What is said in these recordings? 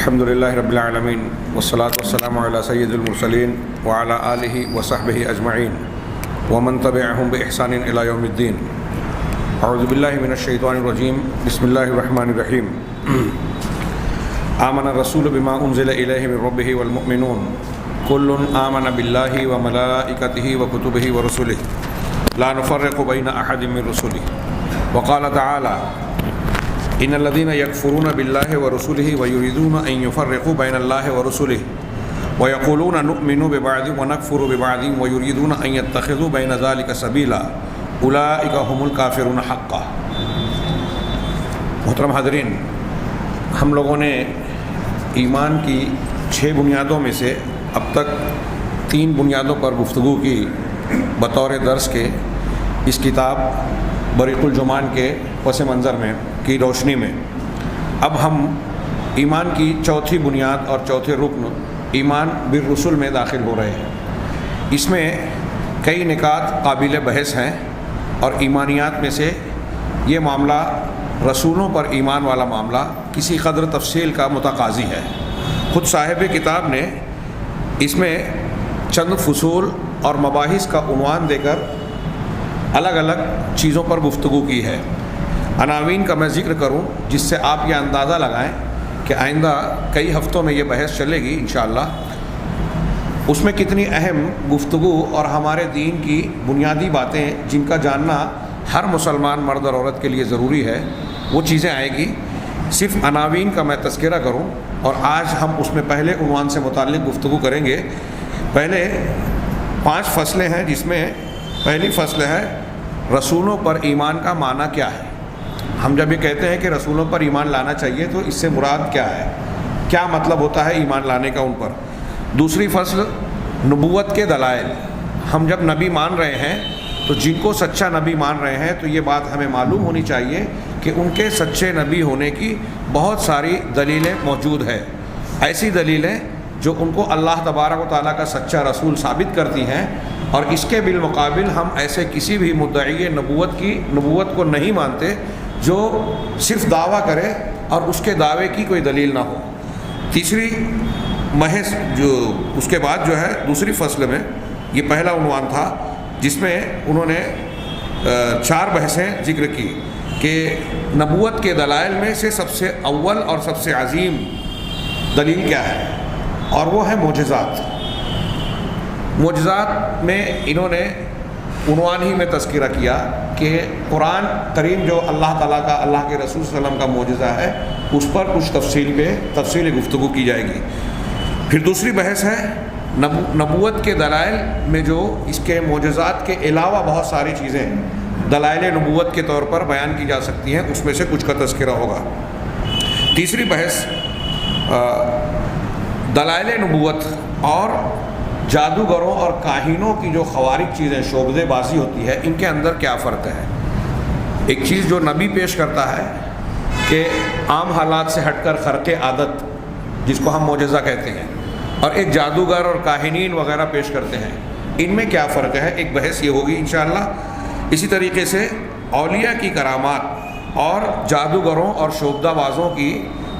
الحمد لله رب العالمين والصلاة والسلام على سيد المرسلين وعلى آله وصحبه أجمعين ومن تبعهم بإحسان إلى يوم الدين. أعوذ بالله من الشيطان الرجيم. بسم الله الرحمن الرحيم. آمن الرسول بما أنزل إليه من ربه والمؤمنون كل آمن بالله وملائكته وكتبه ورسله لا نفرق بين أحد من رسله. وقال تعالى إن الذين يكفرون بالله ورسله ويريدون أن يفرقوا بين الله ورسله ويقولون نؤمن ببعض ونكفر ببعض ويريدون أن يتخذوا بين ذلك سبيلا أولئك هم الكافرون حقا. محترم حاضرین، ہم لوگوں نے ایمان کی 6 بنیادوں میں سے اب تک 3 بنیادوں پر گفتگو کی بطور درس کے اس کتاب بریق الجمان کے پس منظر میں کی روشنی میں اب ہم ایمان کی 4تھی بنیاد اور 4تھے رکن ایمان بالرسل میں داخل ہو رہے ہیں. اس میں کئی نکات قابل بحث ہیں اور ایمانیات میں سے یہ معاملہ رسولوں پر ایمان والا معاملہ کسی قدر تفصیل کا متقاضی ہے. خود صاحب کتاب نے اس میں چند فصول اور مباحث کا عنوان دے کر الگ الگ چیزوں پر گفتگو کی ہے. عناوین کا میں ذکر کروں جس سے آپ یہ اندازہ لگائیں کہ آئندہ کئی ہفتوں میں یہ بحث چلے گی انشاءاللہ. اس میں کتنی اہم گفتگو اور ہمارے دین کی بنیادی باتیں جن کا جاننا ہر مسلمان مرد اور عورت کے لیے ضروری ہے وہ چیزیں آئیں گی. صرف عناوین کا میں تذکرہ کروں اور آج ہم اس میں پہلے عنوان سے متعلق گفتگو کریں گے. پہلے 5 فصلیں ہیں جس میں پہلی فصل ہے رسولوں پر ایمان کا معنی کیا ہے. ہم جب یہ کہتے ہیں کہ رسولوں پر ایمان لانا چاہیے تو اس سے مراد کیا ہے، کیا مطلب ہوتا ہے ایمان لانے کا ان پر. دوسری فصل نبوت کے دلائل. ہم جب نبی مان رہے ہیں تو جن کو سچا نبی مان رہے ہیں تو یہ بات ہمیں معلوم ہونی چاہیے کہ ان کے سچے نبی ہونے کی بہت ساری دلیلیں موجود ہیں. ایسی دلیلیں جو ان کو اللہ تبارک و تعالیٰ کا سچا رسول ثابت کرتی ہیں، اور اس کے بالمقابل ہم ایسے کسی بھی مدعی نبوت کو نہیں مانتے جو صرف دعویٰ کرے اور اس کے دعوے کی کوئی دلیل نہ ہو. تیسری محض جو اس کے بعد جو ہے دوسری فصل میں یہ پہلا عنوان تھا جس میں انہوں نے 4 بحثیں ذکر کی کہ نبوت کے دلائل میں سے سب سے اول اور سب سے عظیم دلیل کیا ہے، اور وہ ہے معجزات. معجزات میں انہوں نے عنوان ہی میں تذکرہ کیا کہ قرآن کریم جو اللہ تعالیٰ کا، اللہ کے رسول صلی اللہ علیہ وسلم کا معجزہ ہے اس پر کچھ تفصیل گفتگو کی جائے گی. پھر دوسری بحث ہے نبوت کے دلائل میں جو اس کے معجزات کے علاوہ بہت ساری چیزیں دلائل نبوت کے طور پر بیان کی جا سکتی ہیں، اس میں سے کچھ کا تذکرہ ہوگا. تیسری بحث دلائل نبوت اور جادوگروں اور کاہنوں کی جو خوارق چیزیں شعبدے بازی ہوتی ہے ان کے اندر کیا فرق ہے. ایک چیز جو نبی پیش کرتا ہے کہ عام حالات سے ہٹ کر خرق عادت جس کو ہم معجزہ کہتے ہیں، اور ایک جادوگر اور کاہنین وغیرہ پیش کرتے ہیں، ان میں کیا فرق ہے، ایک بحث یہ ہوگی انشاءاللہ. اسی طریقے سے اولیاء کی کرامات اور جادوگروں اور شعبدہ بازوں کی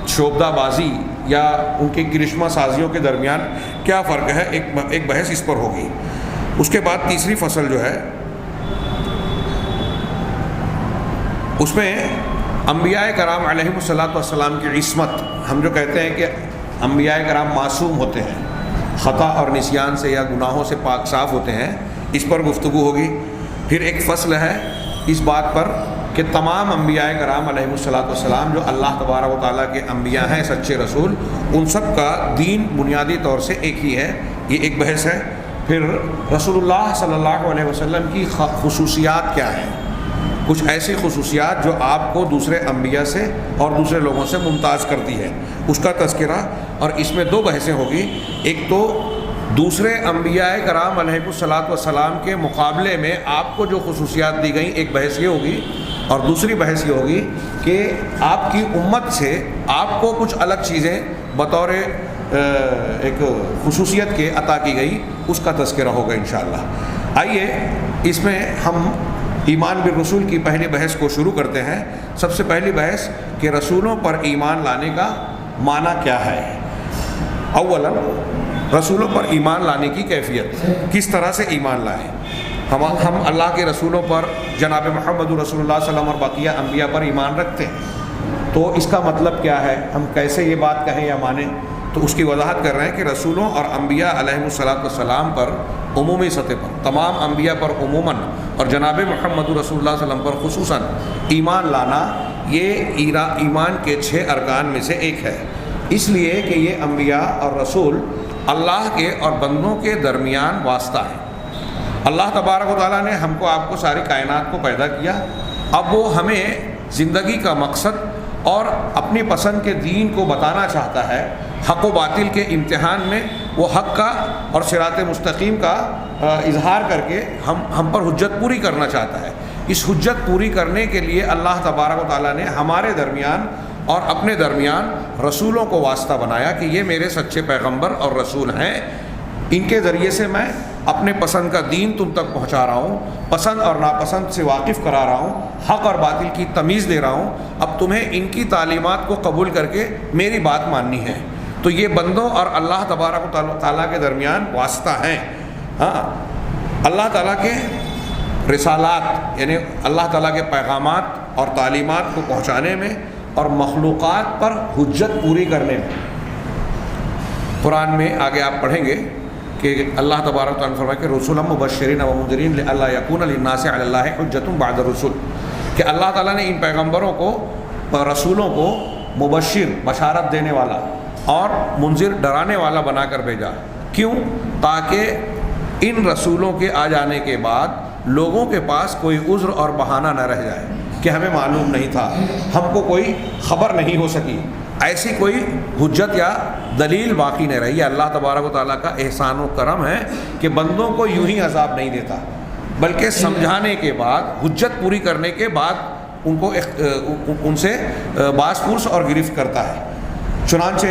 شعبدہ بازی یا ان کی کرشمہ سازیوں کے درمیان کیا فرق ہے، ایک بحث اس پر ہوگی. اس کے بعد تیسری فصل جو ہے اس میں انبیاء کرام علیہم الصلاۃ والسلام کی عصمت. ہم جو کہتے ہیں کہ انبیاء کرام معصوم ہوتے ہیں، خطا اور نسیان سے یا گناہوں سے پاک صاف ہوتے ہیں، اس پر گفتگو ہوگی. پھر ایک فصل ہے اس بات پر کہ تمام انبیاء کرام علیہم الصلاۃ والسلام جو اللہ تبارک و تعالیٰ کے انبیاء ہیں، سچے رسول، ان سب کا دین بنیادی طور سے ایک ہی ہے، یہ ایک بحث ہے. پھر رسول اللہ صلی اللہ علیہ وسلم کی خصوصیات کیا ہیں، کچھ ایسی خصوصیات جو آپ کو دوسرے انبیاء سے اور دوسرے لوگوں سے ممتاز کرتی ہے، اس کا تذکرہ. اور اس میں 2 بحثیں ہوگی. ایک تو دوسرے انبیاء کرام علیہ الصلاۃ والسلام کے مقابلے میں آپ کو جو خصوصیات دی گئیں، ایک بحث یہ ہوگی. اور دوسری بحث یہ ہوگی کہ آپ کی امت سے آپ کو کچھ الگ چیزیں بطور ایک خصوصیت کے عطا کی گئی، اس کا تذکرہ ہوگا انشاءاللہ. آئیے اس میں ہم ایمان بالرسول کی پہلی بحث کو شروع کرتے ہیں. سب سے پہلی بحث کہ رسولوں پر ایمان لانے کا معنی کیا ہے؟ اولا رسولوں پر ایمان لانے کی کیفیت، کس طرح سے ایمان لائیں؟ ہم اللہ کے رسولوں پر، جناب محمد رسول اللہ صلی اللہ علیہ وسلم اور بقیہ انبیاء پر ایمان رکھتے ہیں، تو اس کا مطلب کیا ہے؟ ہم کیسے یہ بات کہیں یا مانیں؟ تو اس کی وضاحت کر رہے ہیں کہ رسولوں اور انبیاء علیہ السلام پر عمومی سطح پر، تمام انبیاء پر عموماً اور جناب محمد رسول اللہ صلی اللہ علیہ وسلم پر خصوصاً ایمان لانا یہ ایمان کے 6 ارکان میں سے ایک ہے، اس لیے کہ یہ انبیاء اور رسول اللہ کے اور بندوں کے درمیان واسطہ ہے۔ اللہ تبارک و تعالیٰ نے ہم کو، آپ کو، ساری کائنات کو پیدا کیا، اب وہ ہمیں زندگی کا مقصد اور اپنی پسند کے دین کو بتانا چاہتا ہے۔ حق و باطل کے امتحان میں وہ حق کا اور صراط مستقیم کا اظہار کر کے ہم پر حجت پوری کرنا چاہتا ہے۔ اس حجت پوری کرنے کے لیے اللہ تبارک و تعالیٰ نے ہمارے درمیان اور اپنے درمیان رسولوں کو واسطہ بنایا کہ یہ میرے سچے پیغمبر اور رسول ہیں، ان کے ذریعے سے میں اپنے پسند کا دین تم تک پہنچا رہا ہوں، پسند اور ناپسند سے واقف کرا رہا ہوں، حق اور باطل کی تمیز دے رہا ہوں، اب تمہیں ان کی تعلیمات کو قبول کر کے میری بات ماننی ہے۔ تو یہ بندوں اور اللہ تبارک و تعالیٰ کے درمیان واسطہ ہیں۔ ہاں، اللہ تعالیٰ کے رسالات یعنی اللہ تعالیٰ کے پیغامات اور تعلیمات کو پہنچانے میں اور مخلوقات پر حجت پوری کرنے میں۔ قرآن میں آگے آپ پڑھیں گے کہ اللہ تبارک و تعالیٰ نے فرمایا کہ رسولا مبشرین و منذرین لئلا یکون للناس علی اللہ حجۃ بعد الرسل، کہ اللہ تعالیٰ نے ان پیغمبروں کو، رسولوں کو مبشر بشارت دینے والا اور منذر ڈرانے والا بنا کر بھیجا۔ کیوں؟ تاکہ ان رسولوں کے آ جانے کے بعد لوگوں کے پاس کوئی عذر اور بہانہ نہ رہ جائے کہ ہمیں معلوم نہیں تھا، ہم کو کوئی خبر نہیں ہو سکی، ایسی کوئی حجت یا دلیل باقی نہیں رہی۔ اللہ تبارک و تعالیٰ کا احسان و کرم ہے کہ بندوں کو یوں ہی عذاب نہیں دیتا، بلکہ سمجھانے کے بعد، حجت پوری کرنے کے بعد ان کو ان سے باز پرس اور گرفت کرتا ہے۔ چنانچہ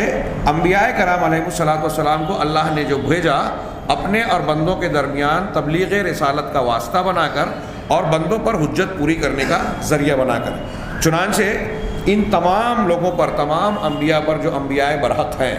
انبیاء کرام علیہ السلام کو اللہ نے جو بھیجا اپنے اور بندوں کے درمیان تبلیغ رسالت کا واسطہ بنا کر اور بندوں پر حجت پوری کرنے کا ذریعہ بنا کر، چنانچہ ان تمام لوگوں پر، تمام انبیاء پر جو انبیاء برحق ہیں،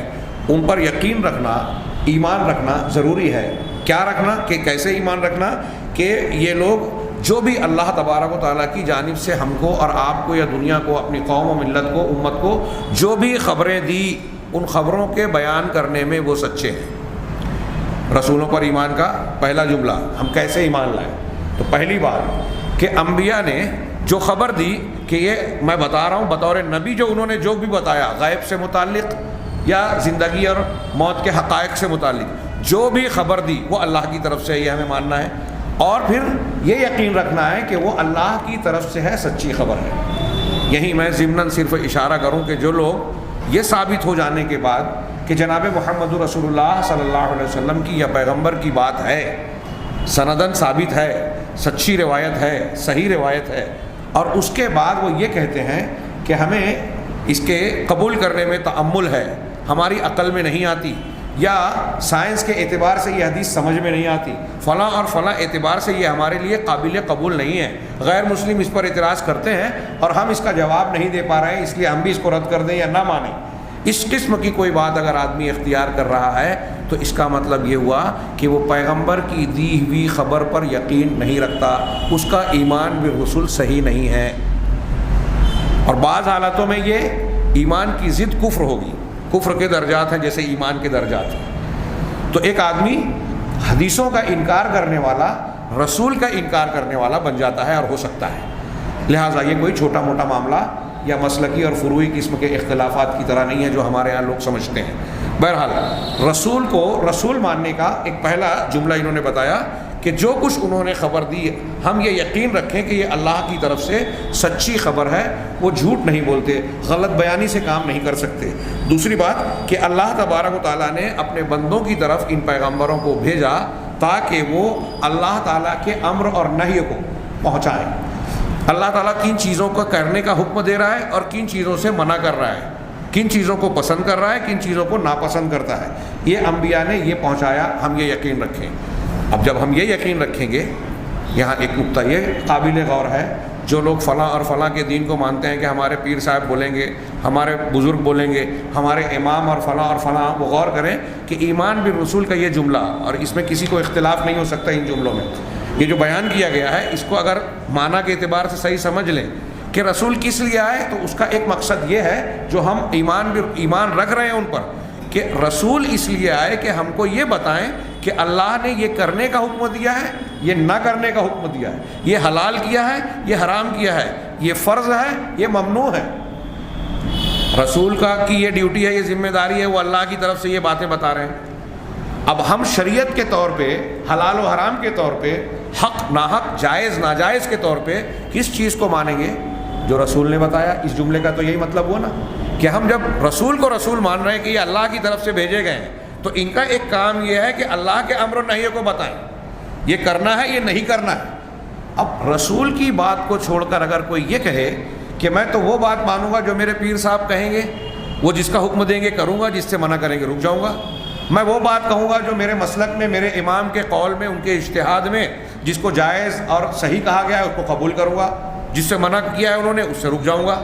ان پر یقین رکھنا، ایمان رکھنا ضروری ہے۔ کیا رکھنا؟ کہ کیسے ایمان رکھنا؟ کہ یہ لوگ جو بھی اللہ تبارک و تعالیٰ کی جانب سے ہم کو اور آپ کو یا دنیا کو، اپنی قوم و ملت کو، امت کو جو بھی خبریں دی، ان خبروں کے بیان کرنے میں وہ سچے ہیں۔ رسولوں پر ایمان کا پہلا جملہ، ہم کیسے ایمان لائیں؟ تو پہلی بات کہ انبیاء نے جو خبر دی کہ یہ میں بتا رہا ہوں بطور نبی، جو انہوں نے جو بھی بتایا غیب سے متعلق یا زندگی اور موت کے حقائق سے متعلق جو بھی خبر دی وہ اللہ کی طرف سے، یہ ہمیں ماننا ہے، اور پھر یہ یقین رکھنا ہے کہ وہ اللہ کی طرف سے ہے، سچی خبر ہے۔ یہی میں ضمناً صرف اشارہ کروں کہ جو لوگ یہ ثابت ہو جانے کے بعد کہ جناب محمد رسول اللہ صلی اللہ علیہ وسلم کی یا پیغمبر کی بات ہے، سندن ثابت ہے، سچی روایت ہے، صحیح روایت ہے، اور اس کے بعد وہ یہ کہتے ہیں کہ ہمیں اس کے قبول کرنے میں تأمل ہے، ہماری عقل میں نہیں آتی، یا سائنس کے اعتبار سے یہ حدیث سمجھ میں نہیں آتی، فلاں اور فلاں اعتبار سے یہ ہمارے لیے قابل قبول نہیں ہے، غیر مسلم اس پر اعتراض کرتے ہیں اور ہم اس کا جواب نہیں دے پا رہے ہیں، اس لیے ہم بھی اس کو رد کر دیں یا نہ مانیں، اس قسم کی کوئی بات اگر آدمی اختیار کر رہا ہے تو اس کا مطلب یہ ہوا کہ وہ پیغمبر کی دی ہوئی خبر پر یقین نہیں رکھتا، اس کا ایمان بالرسول صحیح نہیں ہے، اور بعض حالاتوں میں یہ ایمان کی ضد کفر ہوگی۔ کفر کے درجات ہیں جیسے ایمان کے درجات ہیں۔ تو ایک آدمی حدیثوں کا انکار کرنے والا رسول کا انکار کرنے والا بن جاتا ہے اور ہو سکتا ہے، لہٰذا یہ کوئی چھوٹا موٹا معاملہ یا مسلکی اور فروعی قسم کے اختلافات کی طرح نہیں ہے جو ہمارے یہاں لوگ سمجھتے ہیں۔ بہرحال رسول کو رسول ماننے کا ایک پہلا جملہ انہوں نے بتایا کہ جو کچھ انہوں نے خبر دی ہم یہ یقین رکھیں کہ یہ اللہ کی طرف سے سچی خبر ہے، وہ جھوٹ نہیں بولتے، غلط بیانی سے کام نہیں کر سکتے۔ دوسری بات کہ اللہ تبارک و تعالیٰ نے اپنے بندوں کی طرف ان پیغمبروں کو بھیجا تاکہ وہ اللہ تعالیٰ کے امر اور نہی کو پہنچائیں۔ اللہ تعالیٰ کن چیزوں کو کرنے کا حکم دے رہا ہے اور کن چیزوں سے منع کر رہا ہے، کن چیزوں کو پسند کر رہا ہے، کن چیزوں کو ناپسند کرتا ہے، یہ انبیاء نے یہ پہنچایا، ہم یہ یقین رکھیں۔ اب جب ہم یہ یقین رکھیں گے، یہاں ایک نقطہ یہ قابل غور ہے، جو لوگ فلاں اور فلاں کے دین کو مانتے ہیں کہ ہمارے پیر صاحب بولیں گے، ہمارے بزرگ بولیں گے، ہمارے امام اور فلاں، وہ غور کریں کہ ایمان بالرسول کا یہ جملہ، اور اس میں کسی کو اختلاف نہیں ہو سکتا ان جملوں میں، یہ جو بیان کیا گیا ہے اس کو اگر معنی کے اعتبار سے صحیح سمجھ لیں کہ رسول کس لیے آئے، تو اس کا ایک مقصد یہ ہے جو ہم ایمان رکھ رہے ہیں ان پر، کہ رسول اس لیے آئے کہ ہم کو یہ بتائیں کہ اللہ نے یہ کرنے کا حکم دیا ہے، یہ نہ کرنے کا حکم دیا ہے، یہ حلال کیا ہے، یہ حرام کیا ہے، یہ فرض ہے، یہ ممنوع ہے۔ رسول کی یہ ڈیوٹی ہے، یہ ذمہ داری ہے، وہ اللہ کی طرف سے یہ باتیں بتا رہے ہیں۔ اب ہم شریعت کے طور پہ، حلال و حرام کے طور پہ، حق ناحق، جائز ناجائز کے طور پہ کس چیز کو مانیں گے؟ جو رسول نے بتایا۔ اس جملے کا تو یہی مطلب ہوا نا کہ ہم جب رسول کو رسول مان رہے ہیں کہ یہ اللہ کی طرف سے بھیجے گئے ہیں، تو ان کا ایک کام یہ ہے کہ اللہ کے امر و نہی کو بتائیں، یہ کرنا ہے، یہ نہیں کرنا ہے۔ اب رسول کی بات کو چھوڑ کر اگر کوئی یہ کہے کہ میں تو وہ بات مانوں گا جو میرے پیر صاحب کہیں گے، وہ جس کا حکم دیں گے کروں گا، جس سے منع کریں گے رک جاؤں گا، میں وہ بات کہوں گا جو میرے مسلک میں، میرے امام کے قول میں، ان کے اجتہاد میں جس کو جائز اور صحیح کہا گیا ہے اس کو قبول کروں گا، جس سے منع کیا ہے انہوں نے اس سے رک جاؤں گا۔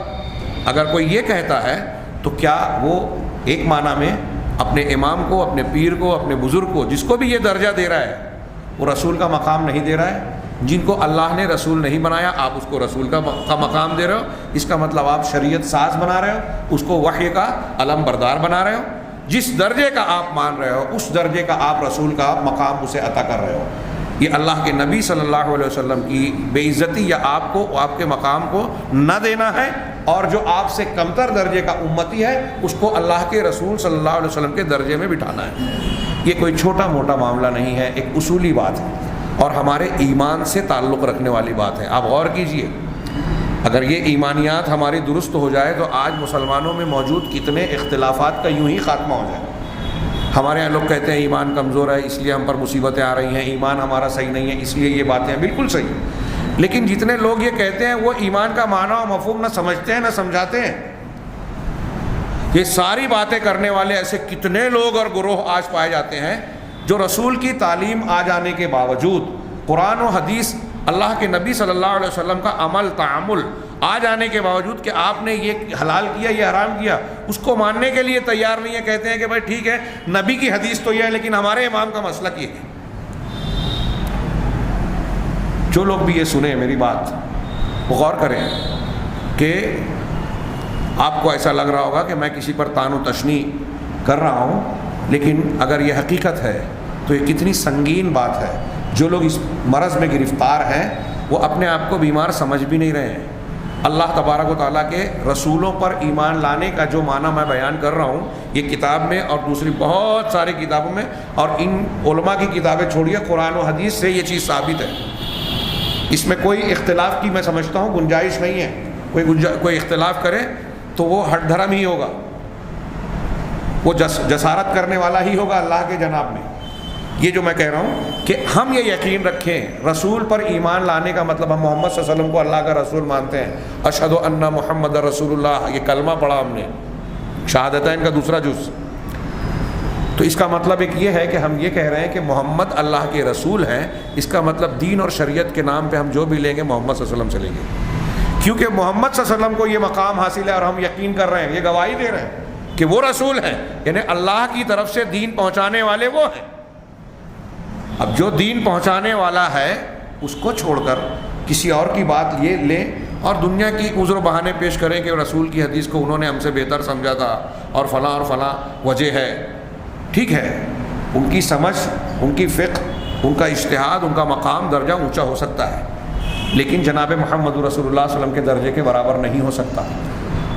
اگر کوئی یہ کہتا ہے تو کیا وہ ایک معنی میں اپنے امام کو، اپنے پیر کو، اپنے بزرگ کو، جس کو بھی یہ درجہ دے رہا ہے، وہ رسول کا مقام نہیں دے رہا ہے؟ جن کو اللہ نے رسول نہیں بنایا آپ اس کو رسول کا مقام دے رہے ہو، اس کا مطلب آپ شریعت ساز بنا رہے ہو، اس کو وحی کا علم بردار بنا رہے ہو۔ جس درجے کا آپ مان رہے ہو اس درجے کا آپ رسول کا مقام اسے عطا کر رہے ہو۔ یہ اللہ کے نبی صلی اللہ علیہ وسلم کی بے عزتی یا آپ کو، آپ کے مقام کو نہ دینا ہے، اور جو آپ سے کمتر درجے کا امتی ہے اس کو اللہ کے رسول صلی اللہ علیہ وسلم کے درجے میں بٹھانا ہے۔ یہ کوئی چھوٹا موٹا معاملہ نہیں ہے، ایک اصولی بات ہے اور ہمارے ایمان سے تعلق رکھنے والی بات ہے۔ آپ غور کیجئے، اگر یہ ایمانیات ہماری درست ہو جائے تو آج مسلمانوں میں موجود کتنے اختلافات کا یوں ہی خاتمہ ہو جائے۔ ہمارے یہاں لوگ کہتے ہیں ایمان کمزور ہے اس لیے ہم پر مصیبتیں آ رہی ہیں، ایمان ہمارا صحیح نہیں ہے اس لیے یہ باتیں ہیں، بالکل صحیح، لیکن جتنے لوگ یہ کہتے ہیں وہ ایمان کا معنی و مفہوم نہ سمجھتے ہیں نہ سمجھاتے ہیں۔ یہ ساری باتیں کرنے والے ایسے کتنے لوگ اور گروہ آج پائے جاتے ہیں جو رسول کی تعلیم آ جانے کے باوجود، قرآن و حدیث، اللہ کے نبی صلی اللہ علیہ وسلم کا عمل تعامل آ جانے کے باوجود کہ آپ نے یہ حلال کیا، یہ حرام کیا، اس کو ماننے کے لیے تیار نہیں ہے۔ کہتے ہیں کہ بھائی ٹھیک ہے نبی کی حدیث تو یہ ہے لیکن ہمارے امام کا مسلک یہ ہے۔ جو لوگ بھی یہ سنیں میری بات، وہ غور کریں کہ آپ کو ایسا لگ رہا ہوگا کہ میں کسی پر طعن و تشنیع کر رہا ہوں، لیکن اگر یہ حقیقت ہے تو یہ کتنی سنگین بات ہے۔ جو لوگ اس مرض میں گرفتار ہیں وہ اپنے آپ کو بیمار سمجھ بھی نہیں رہے ہیں۔ اللہ تبارک و تعالیٰ کے رسولوں پر ایمان لانے کا جو معنی میں بیان کر رہا ہوں یہ کتاب میں اور دوسری بہت ساری کتابوں میں، اور ان علماء کی کتابیں چھوڑیے، قرآن و حدیث سے یہ چیز ثابت ہے۔ اس میں کوئی اختلاف کی میں سمجھتا ہوں گنجائش نہیں ہے۔ کوئی اختلاف کرے تو وہ ہٹ دھرم ہی ہوگا، وہ جسارت کرنے والا ہی ہوگا اللہ کے جناب میں۔ یہ جو میں کہہ رہا ہوں کہ ہم یہ یقین رکھیں، رسول پر ایمان لانے کا مطلب ہم محمد صلی اللہ علیہ وسلم کو اللہ کا رسول مانتے ہیں، اشہد ان محمد رسول اللہ، یہ کلمہ پڑھا ہم نے، شہادتین کا دوسرا جز، تو اس کا مطلب ایک یہ ہے کہ ہم یہ کہہ رہے ہیں کہ محمد اللہ کے رسول ہیں۔ اس کا مطلب دین اور شریعت کے نام پہ ہم جو بھی لیں گے محمد صلی اللہ علیہ وسلم سے لیں گے، کیونکہ محمد صلی اللہ علیہ وسلم کو یہ مقام حاصل ہے اور ہم یقین کر رہے ہیں، یہ گواہی دے رہے ہیں کہ وہ رسول ہیں، یعنی اللہ کی طرف سے دین پہنچانے والے وہ ہیں۔ اب جو دین پہنچانے والا ہے اس کو چھوڑ کر کسی اور کی بات یہ لیں اور دنیا کی عذر و بہانے پیش کریں کہ رسول کی حدیث کو انہوں نے ہم سے بہتر سمجھا تھا اور فلاں وجہ ہے۔ ٹھیک ہے، ان کی سمجھ، ان کی فقہ، ان کا اجتہاد، ان کا مقام درجہ اونچا ہو سکتا ہے، لیکن جناب محمد رسول اللہ صلی اللہ علیہ وسلم کے درجے کے برابر نہیں ہو سکتا۔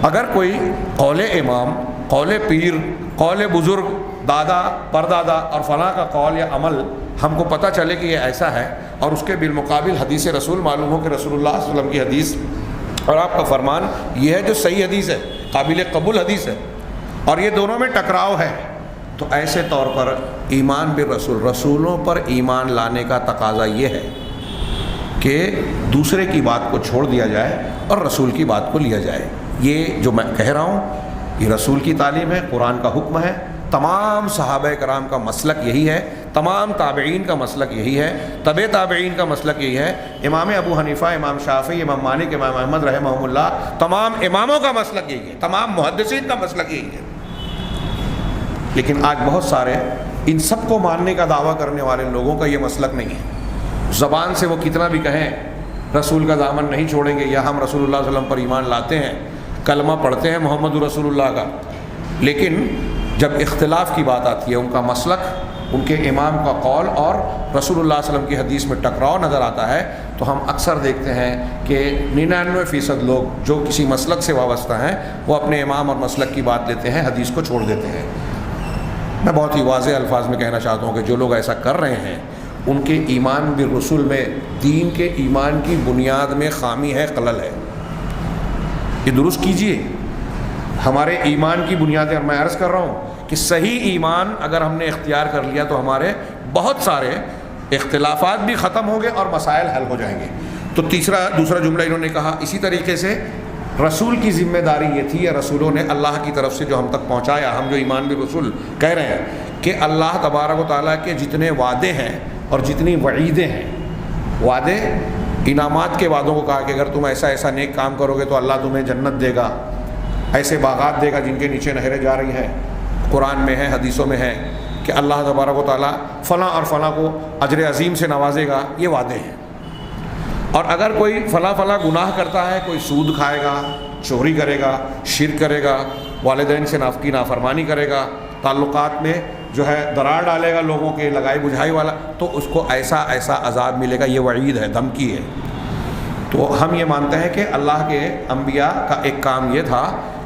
اگر کوئی قول امام، قول پیر، قول بزرگ، دادا، پردادا اور فلاں کا قول یا عمل ہم کو پتہ چلے کہ یہ ایسا ہے، اور اس کے بالمقابل حدیث رسول معلوم ہو کہ رسول اللہ صلی اللہ علیہ وسلم کی حدیث اور آپ کا فرمان یہ ہے جو صحیح حدیث ہے، قابل قبول حدیث ہے، اور یہ دونوں میں ٹکراؤ ہے، تو ایسے طور پر ایمان بالرسول، رسولوں پر ایمان لانے کا تقاضا یہ ہے کہ دوسرے کی بات کو چھوڑ دیا جائے اور رسول کی بات کو لیا جائے۔ یہ جو میں کہہ رہا ہوں یہ رسول کی تعلیم ہے، قرآن کا حکم ہے، تمام صحابہ کرام کا مسلک یہی ہے تمام تابعین کا مسلک یہی ہے، تبع تابعین کا مسلک یہی ہے، امام ابو حنیفہ، امام شافعی، امام مالک، امام احمد رحمہم اللہ، تمام اماموں کا مسلک یہی ہے، تمام محدثین کا مسلک یہی ہے۔ لیکن آج بہت سارے ان سب کو ماننے کا دعویٰ کرنے والے لوگوں کا یہ مسلک نہیں ہے۔ زبان سے وہ کتنا بھی کہیں رسول کا دامن نہیں چھوڑیں گے، یا ہم رسول اللہ صلی اللہ علیہ وسلم پر ایمان لاتے ہیں، کلمہ پڑھتے ہیں محمد رسول اللہ کا، لیکن جب اختلاف کی بات آتی ہے، ان کا مسلک، ان کے امام کا قول اور رسول اللہ صلی اللہ علیہ وسلم کی حدیث میں ٹکراؤ نظر آتا ہے، تو ہم اکثر دیکھتے ہیں کہ 99% لوگ جو کسی مسلک سے وابستہ ہیں وہ اپنے امام اور مسلک کی بات لیتے ہیں، حدیث کو چھوڑ دیتے ہیں۔ میں بہت ہی واضح الفاظ میں کہنا چاہتا ہوں کہ جو لوگ ایسا کر رہے ہیں ان کے ایمان بالرسول میں، دین کے ایمان کی بنیاد میں خامی ہے، خلل ہے، یہ درست کیجئے۔ ہمارے ایمان کی بنیادیں، اور میں عرض کر رہا ہوں کہ صحیح ایمان اگر ہم نے اختیار کر لیا تو ہمارے بہت سارے اختلافات بھی ختم ہوں گے اور مسائل حل ہو جائیں گے۔ تو دوسرا جملہ انہوں نے کہا، اسی طریقے سے رسول کی ذمہ داری یہ تھی، یا رسولوں نے اللہ کی طرف سے جو ہم تک پہنچایا، ہم جو ایمان بالرسول کہہ رہے ہیں کہ اللہ تبارک و تعالیٰ کے جتنے وعدے ہیں اور جتنی وعیدیں ہیں، وعدے انعامات کے وعدوں کو کہا کہ اگر تم ایسا ایسا نیک کام کرو گے تو اللہ تمہیں جنت دے گا، ایسے باغات دے گا جن کے نیچے نہریں جا رہی ہیں، قرآن میں ہے، حدیثوں میں ہے کہ اللہ تبارک و تعالیٰ فلاں اور فلاں کو اجر عظیم سے نوازے گا، یہ وعدے ہیں۔ اور اگر کوئی فلاں گناہ کرتا ہے، کوئی سود کھائے گا، چوری کرے گا، شرک کرے گا، والدین سے کی نافرمانی کرے گا، تعلقات میں جو ہے درار ڈالے گا لوگوں کے، لگائی بجھائی والا، تو اس کو ایسا ایسا عذاب ملے گا، یہ وعید ہے، دھمکی ہے۔ تو ہم یہ مانتے ہیں کہ اللہ کے انبیاء کا ایک کام یہ تھا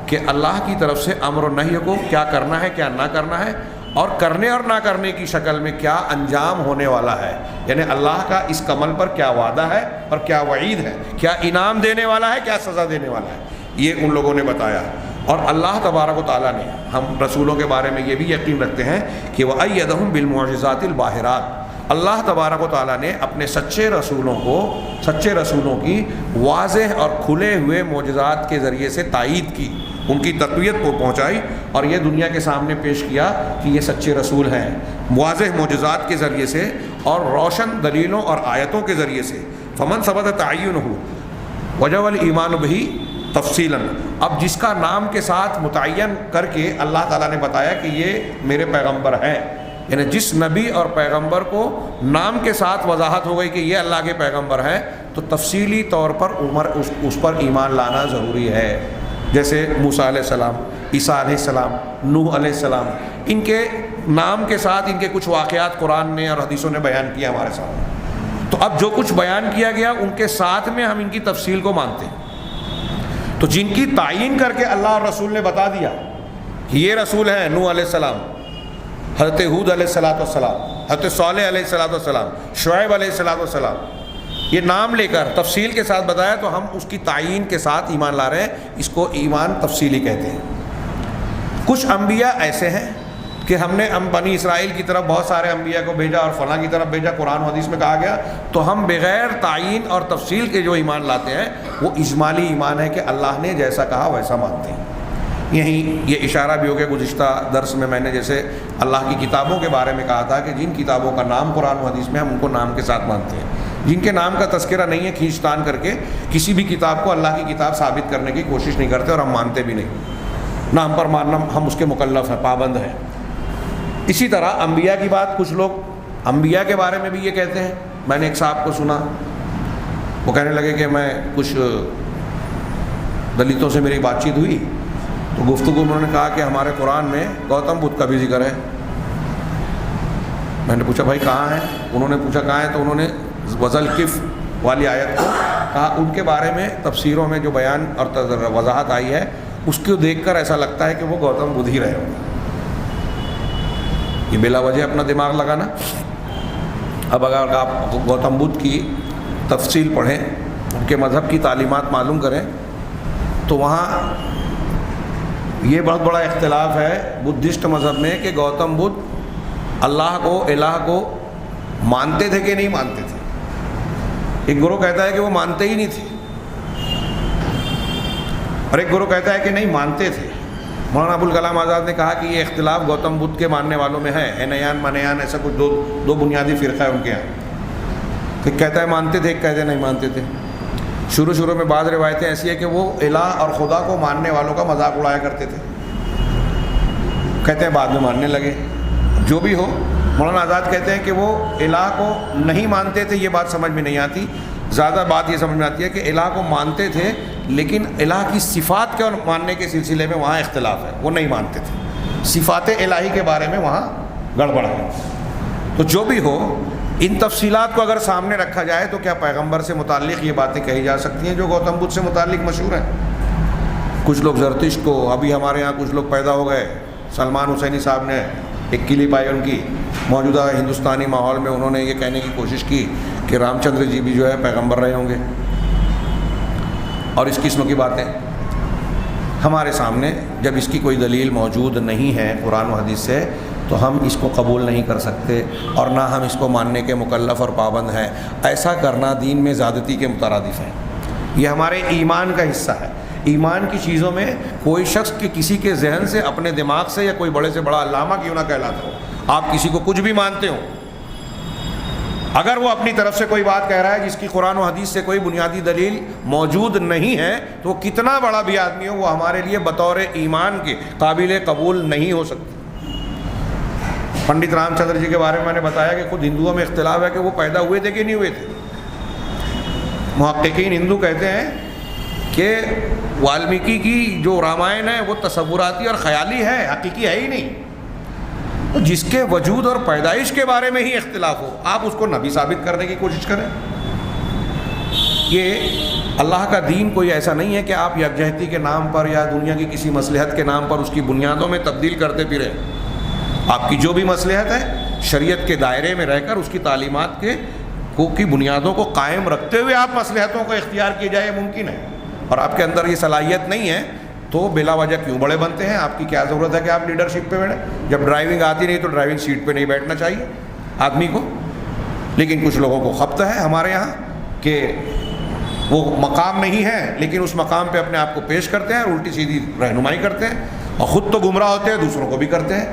کہ اللہ کی طرف سے امر و نہی کو کیا کرنا ہے، کیا نہ کرنا ہے، اور کرنے اور نہ کرنے کی شکل میں کیا انجام ہونے والا ہے، یعنی اللہ کا اس عمل پر کیا وعدہ ہے اور کیا وعید ہے، کیا انعام دینے والا ہے، کیا سزا دینے والا ہے، یہ ان لوگوں نے بتایا۔ اور اللہ تبارک و تعالیٰ نے، ہم رسولوں کے بارے میں یہ بھی یقین رکھتے ہیں کہ وَأَيَّدَهُم بِالْمُعْجِزَاتِ الْبَاهِرَاتِ، اللہ تبارک و تعالیٰ نے اپنے سچے رسولوں کی واضح اور کھلے ہوئے معجزات کے ذریعے سے تائید کی، ان کی تقویت کو پہنچائی اور یہ دنیا کے سامنے پیش کیا کہ یہ سچے رسول ہیں، واضح معجزات کے ذریعے سے اور روشن دلیلوں اور آیتوں کے ذریعے سے۔ فمن ثبت تعینہ وجب الایمان بہ تفصیلا، اب جس کا نام کے ساتھ متعین کر کے اللہ تعالیٰ نے بتایا کہ یہ میرے پیغمبر ہیں، یعنی جس نبی اور پیغمبر کو نام کے ساتھ وضاحت ہو گئی کہ یہ اللہ کے پیغمبر ہیں، تو تفصیلی طور پر اس پر ایمان لانا ضروری ہے۔ جیسے موسیٰ علیہ السلام، عیسیٰ علیہ السلام، نوح علیہ السلام، ان کے نام کے ساتھ ان کے کچھ واقعات قرآن نے اور حدیثوں نے بیان کیا ہمارے سامنے، تو اب جو کچھ بیان کیا گیا ان کے ساتھ میں ہم ان کی تفصیل کو مانتے ہیں۔ تو جن کی تعین کر کے اللہ اور رسول نے بتا دیا کہ یہ رسول ہیں، نوح علیہ السلام، حضرت ہود علیہ السلام، حضرت صالح علیہ السلام، شعیب علیہ السلام، یہ نام لے کر تفصیل کے ساتھ بتایا تو ہم اس کی تعین کے ساتھ ایمان لا رہے ہیں، اس کو ایمان تفصیلی کہتے ہیں۔ کچھ انبیاء ایسے ہیں کہ ہم نے بنی اسرائیل کی طرف بہت سارے انبیاء کو بھیجا اور فلاں کی طرف بھیجا، قرآن و حدیث میں کہا گیا، تو ہم بغیر تعین اور تفصیل کے جو ایمان لاتے ہیں وہ اجمالی ایمان ہے کہ اللہ نے جیسا کہا ویسا مانتے ہیں۔ یہیں یہ اشارہ بھی ہو گیا، گزشتہ درس میں نے جیسے اللہ کی کتابوں کے بارے میں کہا تھا کہ جن کتابوں کا نام قرآن و حدیث میں ہم ان کو نام کے ساتھ مانتے ہیں، جن کے نام کا تذکرہ نہیں ہے کھینچ تان کر کے کسی بھی کتاب کو اللہ کی کتاب ثابت کرنے کی کوشش نہیں کرتے اور ہم مانتے بھی نہیں، نہ ہم پر ماننا، ہم اس کے مکلف ہیں، پابند ہیں۔ اسی طرح انبیاء کی بات، کچھ لوگ انبیاء کے بارے میں بھی یہ کہتے ہیں۔ میں نے ایک صاحب کو سنا، وہ کہنے لگے کہ میں کچھ دلتوں سے میری بات چیت ہوئی تو گفتگو میں انہوں نے کہا کہ ہمارے قرآن میں گوتم بدھ کا بھی ذکر ہے۔ میں نے پوچھا بھائی کہاں ہے؟ انہوں نے پوچھا کہاں ہے، تو انہوں نے وزل کف والی آیت کو کہا، ان کے بارے میں تفسیروں میں جو بیان اور وضاحت آئی ہے اس کو دیکھ کر ایسا لگتا ہے کہ وہ گوتم بدھ ہی رہے ہوں گے۔ یہ بلا وجہ اپنا دماغ لگانا۔ اب اگر آپ گوتم بدھ کی تفصیل پڑھیں، ان کے مذہب کی تعلیمات معلوم کریں، تو وہاں یہ بہت بڑا اختلاف ہے بدھسٹ مذہب میں کہ گوتم بدھ اللہ کو، الہ کو مانتے تھے کہ نہیں مانتے تھے۔ ایک گروہ کہتا ہے کہ وہ مانتے ہی نہیں تھے، اور ایک گروہ کہتا ہے کہ نہیں مانتے تھے۔ مولانا ابوالکلام آزاد نے کہا کہ یہ اختلاف گوتم بدھ کے ماننے والوں میں ہے، ہینیان منیان ایسا کچھ دو بنیادی فرقہ ہے ان کے یہاں. کہ کہتا ہے مانتے تھے، ایک کہتے نہیں مانتے تھے. شروع میں بعض روایتیں ایسی ہیں کہ وہ الہ اور خدا کو ماننے والوں کا مذاق اڑایا کرتے تھے، کہتے ہیں بعد میں ماننے لگے. جو بھی ہو، مولانا آزاد کہتے ہیں کہ وہ الہ کو نہیں مانتے تھے، یہ بات سمجھ میں نہیں آتی. زیادہ بات یہ سمجھ میں آتی ہے کہ الہ کو مانتے تھے لیکن الہ کی صفات کے ماننے کے سلسلے میں وہاں اختلاف ہے، وہ نہیں مانتے تھے. صفات الہی کے بارے میں وہاں گڑبڑ ہے. تو جو بھی ہو، ان تفصیلات کو اگر سامنے رکھا جائے تو کیا پیغمبر سے متعلق یہ باتیں کہی جا سکتی ہیں جو گوتم بدھ سے متعلق مشہور ہیں؟ کچھ لوگ زرتشت کو، ابھی ہمارے یہاں کچھ لوگ پیدا ہو گئے، سلمان حسینی صاحب نے ایک کلپ آئی ان کی، موجودہ ہندوستانی ماحول میں انہوں نے یہ کہنے کی کوشش کی کہ رام چندر جی بھی جو ہے پیغمبر رہے ہوں گے، اور اس قسم کی باتیں ہمارے سامنے. جب اس کی کوئی دلیل موجود نہیں ہے قرآن و حدیث سے تو ہم اس کو قبول نہیں کر سکتے، اور نہ ہم اس کو ماننے کے مکلف اور پابند ہیں. ایسا کرنا دین میں زیادتی کے مترادف ہے. یہ ہمارے ایمان کا حصہ ہے. ایمان کی چیزوں میں کوئی شخص کے کسی کے ذہن سے، اپنے دماغ سے، یا کوئی بڑے سے بڑا علامہ کیوں نہ کہلاتا ہو، آپ کسی کو کچھ بھی مانتے ہو، اگر وہ اپنی طرف سے کوئی بات کہہ رہا ہے جس کی قرآن و حدیث سے کوئی بنیادی دلیل موجود نہیں ہے، تو وہ کتنا بڑا بھی آدمی ہو، وہ ہمارے لیے بطور ایمان کے قابل قبول نہیں ہو سکتی. پنڈت رام چندر جی کے بارے میں نے بتایا کہ خود ہندوؤں میں اختلاف ہے کہ وہ پیدا ہوئے تھے کہ نہیں ہوئے تھے. محققین ہندو کہتے ہیں کہ والمیکی کی جو رامائن ہے وہ تصوراتی اور خیالی ہے، حقیقی ہے ہی نہیں. تو جس کے وجود اور پیدائش کے بارے میں ہی اختلاف ہو، آپ اس کو نبی ثابت کرنے کی کوشش کریں. یہ اللہ کا دین کوئی ایسا نہیں ہے کہ آپ یکجہتی کے نام پر یا دنیا کی کسی مصلحت کے نام پر اس کی بنیادوں میں تبدیل کرتے پھریں. آپ کی جو بھی مصلحت ہے، شریعت کے دائرے میں رہ کر اس کی تعلیمات کی بنیادوں کو قائم رکھتے ہوئے آپ مصلحتوں کو اختیار کیے جائے، ممکن ہے. اور آپ کے اندر یہ صلاحیت نہیں ہے تو بلا وجہ کیوں بڑے بنتے ہیں؟ آپ کی کیا ضرورت ہے کہ آپ لیڈرشپ پہ بیٹھیں؟ جب ڈرائیونگ آتی نہیں تو ڈرائیونگ سیٹ پہ نہیں بیٹھنا چاہیے آدمی کو. لیکن کچھ لوگوں کو خبط ہے ہمارے یہاں کہ وہ مقام نہیں ہے، لیکن اس مقام پہ اپنے آپ کو پیش کرتے ہیں، الٹی سیدھی رہنمائی کرتے ہیں، اور خود تو گمراہ ہوتے ہیں، دوسروں کو بھی کرتے ہیں.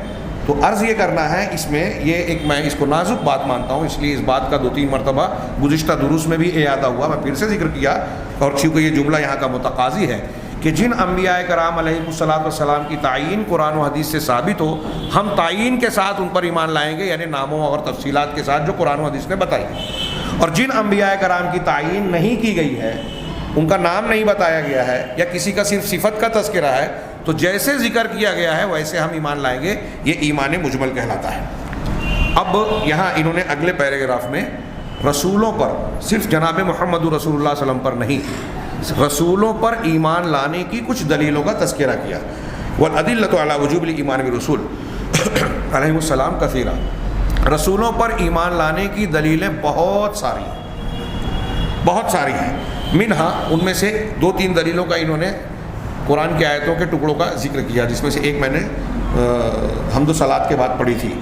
تو عرض یہ کرنا ہے، اس میں یہ ایک، میں اس کو نازک بات مانتا ہوں، اس لیے اس بات کا 2-3 مرتبہ گزشتہ دروس میں بھی اعادہ ہوا، میں پھر سے ذکر کیا. اور چونکہ یہ جملہ یہاں کا متقاضی ہے کہ جن انبیاء کرام علیہم الصلاۃ والسلام کی تعیین قرآن و حدیث سے ثابت ہو، ہم تعیین کے ساتھ ان پر ایمان لائیں گے، یعنی ناموں اور تفصیلات کے ساتھ جو قرآن و حدیث نے بتائی. اور جن انبیاء کرام کی تعیین نہیں کی گئی ہے، ان کا نام نہیں بتایا گیا ہے، یا کسی کا صرف صفت کا تذکرہ ہے، تو جیسے ذکر کیا گیا ہے ویسے ہم ایمان لائیں گے. یہ ایمان مجمل کہلاتا ہے. اب یہاں انہوں نے اگلے پیراگراف میں رسولوں پر، صرف جناب محمد رسول اللہ صلی اللہ علیہ وسلم پر نہیں، رسولوں پر ایمان لانے کی کچھ دلیلوں کا تذکرہ کیا. والادلۃ علی وجوب الایمان بالرسول علیہم السلام کثیرہ. رسولوں پر ایمان لانے کی دلیلیں بہت ساری ہیں. منہا، ان میں سے 2-3 دلیلوں کا انہوں نے قرآن کی آیتوں کے ٹکڑوں کا ذکر کیا، جس میں سے ایک میں نے حمد و صلات کے بعد پڑھی تھی.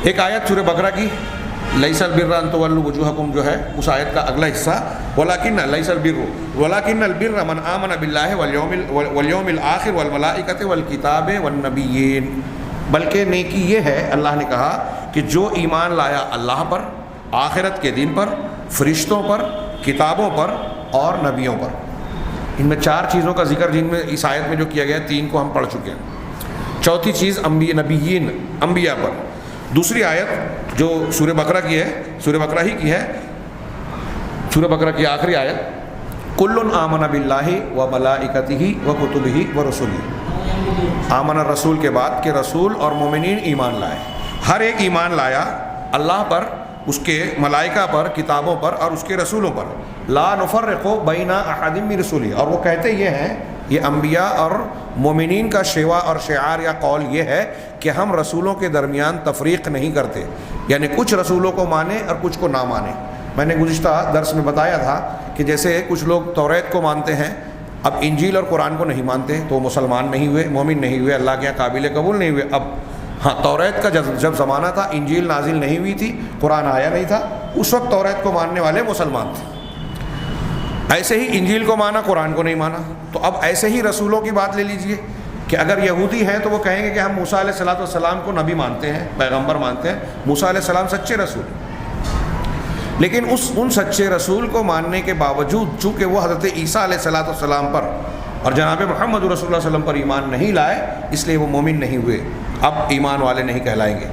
ایک آیت سورہ بقرہ کی، لیس البر ان تولوا وجوہکم، جو ہے اس آیت کا اگلا حصہ، ولکن لیس البر ولکن البر من آمن باللہ والیوم الآخر والملائکۃ والکتاب والنبیین. بلکہ نیکی یہ ہے، اللہ نے کہا، کہ جو ایمان لایا اللہ پر، آخرت کے دن پر، فرشتوں پر، کتابوں پر اور نبیوں پر. ان میں 4 چیزوں کا ذکر جن میں اس آیت میں جو کیا گیا، 3 کو ہم پڑھ چکے ہیں. چوتھی چیز نبیین، انبیاء پر. دوسری آیت جو سورہ بقرہ کی ہے، سورہ بقرہ ہی کی ہے، سورہ بقرہ کی آخری آیت، کل آمن باللہ و ملائکتہ و کتبہ و رسلہ. آمن الرسول کے بعد کہ رسول اور مومنین ایمان لائے، ہر ایک ایمان لایا اللہ پر، اس کے ملائکہ پر، کتابوں پر اور اس کے رسولوں پر. لا نفرق بین احد من رسلہ. اور وہ کہتے یہ ہیں، یہ انبیاء اور مومنین کا شیوا اور شعار یا قول یہ ہے کہ ہم رسولوں کے درمیان تفریق نہیں کرتے، یعنی کچھ رسولوں کو مانیں اور کچھ کو نہ مانیں. میں نے گزشتہ درس میں بتایا تھا کہ جیسے کچھ لوگ توریت کو مانتے ہیں، اب انجیل اور قرآن کو نہیں مانتے تو مسلمان نہیں ہوئے، مومن نہیں ہوئے، اللہ کے یہاں قابل قبول نہیں ہوئے. اب ہاں، توریت کا جب زمانہ تھا، انجیل نازل نہیں ہوئی تھی، قرآن آیا نہیں تھا، اس وقت توریت کو ماننے والے مسلمان تھے. ایسے ہی انجیل کو مانا، قرآن کو نہیں مانا. تو اب ایسے ہی رسولوں کی بات لے لیجئے کہ اگر یہودی ہیں تو وہ کہیں گے کہ ہم موسیٰ علیہ السلام کو نبی مانتے ہیں، پیغمبر مانتے ہیں، موسیٰ علیہ السلام سچے رسول ہیں، لیکن ان سچے رسول کو ماننے کے باوجود چونکہ وہ حضرت عیسیٰ علیہ السلام پر اور جناب محمد رسول اللہ صلی اللہ علیہ وسلم پر ایمان نہیں لائے، اس لیے وہ مومن نہیں ہوئے، اب ایمان والے نہیں کہلائیں گے،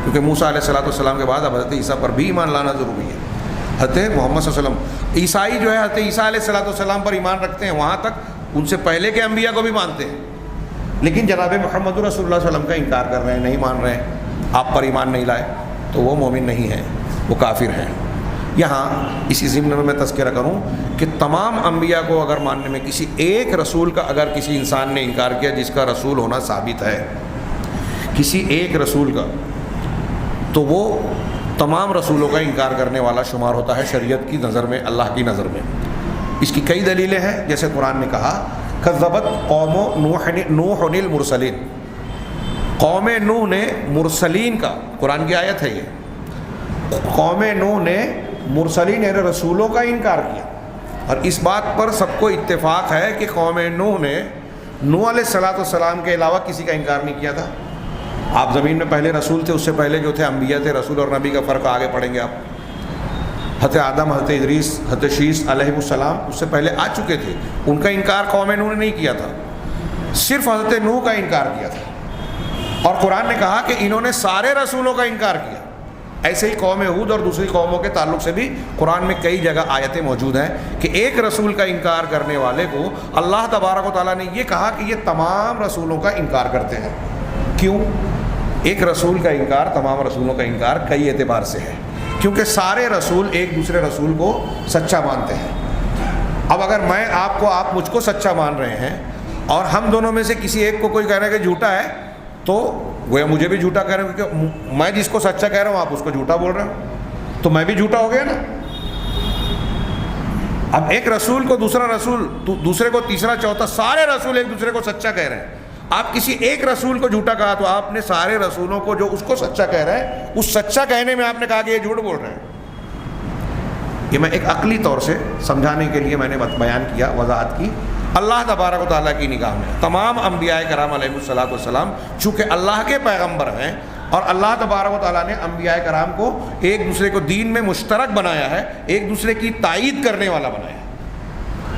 کیونکہ موسیٰ علیہ السلام کے بعد اب حضرت عیسیٰ پر بھی ایمان لانا ضروری ہے۔ حضرت محمد صلی اللہ علیہ وسلم، عیسائی جو ہے حضرت عیسیٰ علیہ السلام پر ایمان رکھتے ہیں، وہاں تک ان سے پہلے کے انبیاء کو بھی مانتے ہیں، لیکن جناب محمد رسول اللہ صلی اللہ علیہ وسلم کا انکار کر رہے ہیں، نہیں مان رہے ہیں، آپ پر ایمان نہیں لائے، تو وہ مومن نہیں ہیں، وہ کافر ہیں۔ یہاں اسی ضمن میں تذکرہ کروں کہ تمام انبیاء کو اگر ماننے میں کسی ایک رسول کا اگر کسی انسان نے انکار کیا جس کا رسول ہونا ثابت ہے، کسی ایک رسول کا، تو وہ تمام رسولوں کا انکار کرنے والا شمار ہوتا ہے شریعت کی نظر میں، اللہ کی نظر میں۔ اس کی کئی دلیلیں ہیں، جیسے قرآن نے کہا کذبت قوم نوح المرسلین، قوم نوح نے مرسلین کا، قرآن کی آیت ہے یہ، قوم نوح نے مرسلین یعنی رسولوں کا انکار کیا، اور اس بات پر سب کو اتفاق ہے کہ قوم نوح نے نوح علیہ السلام کے علاوہ کسی کا انکار نہیں کیا تھا۔ آپ زمین میں پہلے رسول تھے، اس سے پہلے جو تھے انبیاء تھے، رسول اور نبی کا فرق آگے پڑھیں گے آپ۔ حضرت آدم، حضرت ادریس، حضرت شیس علیہ السلام اس سے پہلے آ چکے تھے، ان کا انکار قوم نوح نے نہیں کیا تھا، صرف حضرت نوح کا انکار کیا تھا، اور قرآن نے کہا کہ انہوں نے سارے رسولوں کا انکار کیا۔ ایسے ہی قوم ہود اور دوسری قوموں کے تعلق سے بھی قرآن میں کئی جگہ آیتیں موجود ہیں کہ ایک رسول کا انکار کرنے والے کو اللہ تبارک و تعالیٰ نے یہ کہا کہ یہ تمام رسولوں کا انکار کرتے ہیں۔ کیوں؟ ایک رسول کا انکار تمام رسولوں کا انکار کئی اعتبار سے ہے، کیونکہ سارے رسول ایک دوسرے رسول کو سچا مانتے ہیں۔ اب اگر میں آپ کو، آپ مجھ کو سچا مان رہے ہیں، اور ہم دونوں میں سے کسی ایک کو کوئی کہہ رہا ہے کہ جھوٹا ہے، تو وہ مجھے بھی جھوٹا کہہ رہے ہیں، کیونکہ میں جس کو سچا کہہ رہا ہوں آپ اس کو جھوٹا بول رہے ہو، تو میں بھی جھوٹا ہو گیا نا۔ اب ایک رسول کو دوسرا رسول، دوسرے کو تیسرا چوتھا، سارے رسول ایک دوسرے کو سچا کہہ رہے ہیں، آپ کسی ایک رسول کو جھوٹا کہا تو آپ نے سارے رسولوں کو جو اس کو سچا کہہ رہے ہیں، اس سچا کہنے میں آپ نے کہا کہ یہ جھوٹ بول رہے ہیں۔ یہ میں ایک عقلی طور سے سمجھانے کے لیے میں نے بیان کیا، وضاحت کی۔ اللہ تبارک و تعالیٰ کی نگاہ میں تمام انبیاء کرام علیہ السلام چونکہ اللہ کے پیغمبر ہیں، اور اللہ تبارک و تعالیٰ نے انبیاء کرام کو ایک دوسرے کو دین میں مشترک بنایا ہے، ایک دوسرے کی تائید کرنے والا بنایا ہے۔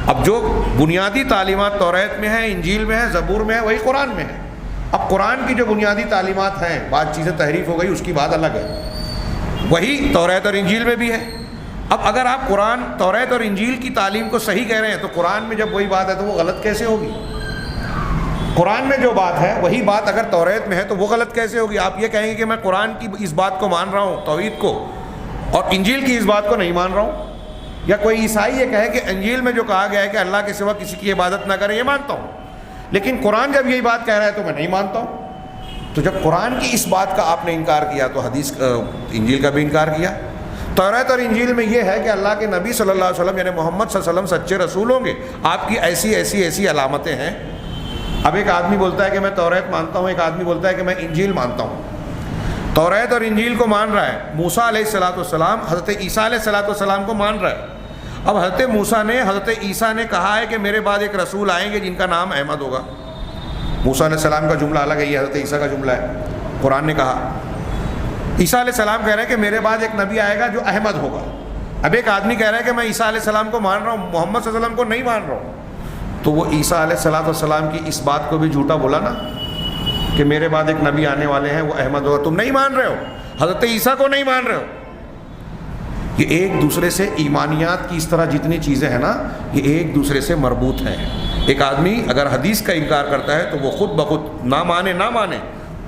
اب جو بنیادی تعلیمات توریت میں ہیں، انجیل میں ہیں، زبور میں ہے، وہی قرآن میں ہے۔ اب قرآن کی جو بنیادی تعلیمات ہیں، بعض چیزیں تحریف ہو گئی، اس کی بات الگ ہے، وہی توریت اور انجیل میں بھی ہے۔ اب اگر آپ قرآن، توریت اور انجیل کی تعلیم کو صحیح کہہ رہے ہیں، تو قرآن میں جب وہی بات ہے تو وہ غلط کیسے ہوگی؟ قرآن میں جو بات ہے وہی بات اگر توریت میں ہے تو وہ غلط کیسے ہوگی؟ آپ یہ کہیں گے کہ میں قرآن کی اس بات کو مان رہا ہوں، توحید کو، اور انجیل کی اس بات کو نہیں مان رہا ہوں۔ یا کوئی عیسائی یہ کہے کہ انجیل میں جو کہا گیا ہے کہ اللہ کے سوا کسی کی عبادت نہ کرے، یہ مانتا ہوں، لیکن قرآن جب یہی بات کہہ رہا ہے تو میں نہیں مانتا ہوں۔ تو جب قرآن کی اس بات کا آپ نے انکار کیا تو حدیث انجیل کا بھی انکار کیا۔ توریت اور انجیل میں یہ ہے کہ اللہ کے نبی صلی اللہ علیہ وسلم یعنی محمد صلی اللہ علیہ وسلم سچے رسول ہوں گے، آپ کی ایسی ایسی ایسی علامتیں ہیں۔ اب ایک آدمی بولتا ہے کہ میں توریت مانتا ہوں، ایک آدمی بولتا ہے کہ میں انجیل مانتا ہوں۔ توریت اور انجیل کو مان رہا ہے، موسیٰ علیہ السلام حضرت عیسیٰ علیہ السلام کو مان رہا ہے۔ اب حضرت موسیٰ نے، حضرت عیسیٰ نے کہا ہے کہ میرے بعد ایک رسول آئیں گے جن کا نام احمد ہوگا۔ موسیٰ علیہ السلام کا جملہ الگ ہے، یہ حضرت عیسیٰ کا جملہ ہے، قرآن نے کہا۔ عیسیٰ علیہ السلام کہہ رہے ہیں کہ میرے بعد ایک نبی آئے گا جو احمد ہوگا۔ اب ایک آدمی کہہ رہا ہے کہ میں عیسیٰ علیہ السلام کو مان رہا ہوں، محمد صلی اللہ علیہ وسلم کو نہیں مان رہا ہوں، تو وہ عیسیٰ علیہ السلام کی اس بات کو بھی جھوٹا بولا نا کہ میرے بعد ایک نبی آنے والے ہیں وہ احمد ہوگا۔ تم نہیں مان رہے ہو، حضرت عیسیٰ کو نہیں مان رہے ہو۔ یہ ایک دوسرے سے، ایمانیات کی اس طرح جتنی چیزیں ہیں نا، یہ ایک دوسرے سے مربوط ہیں۔ ایک آدمی اگر حدیث کا انکار کرتا ہے تو وہ خود بخود نہ مانے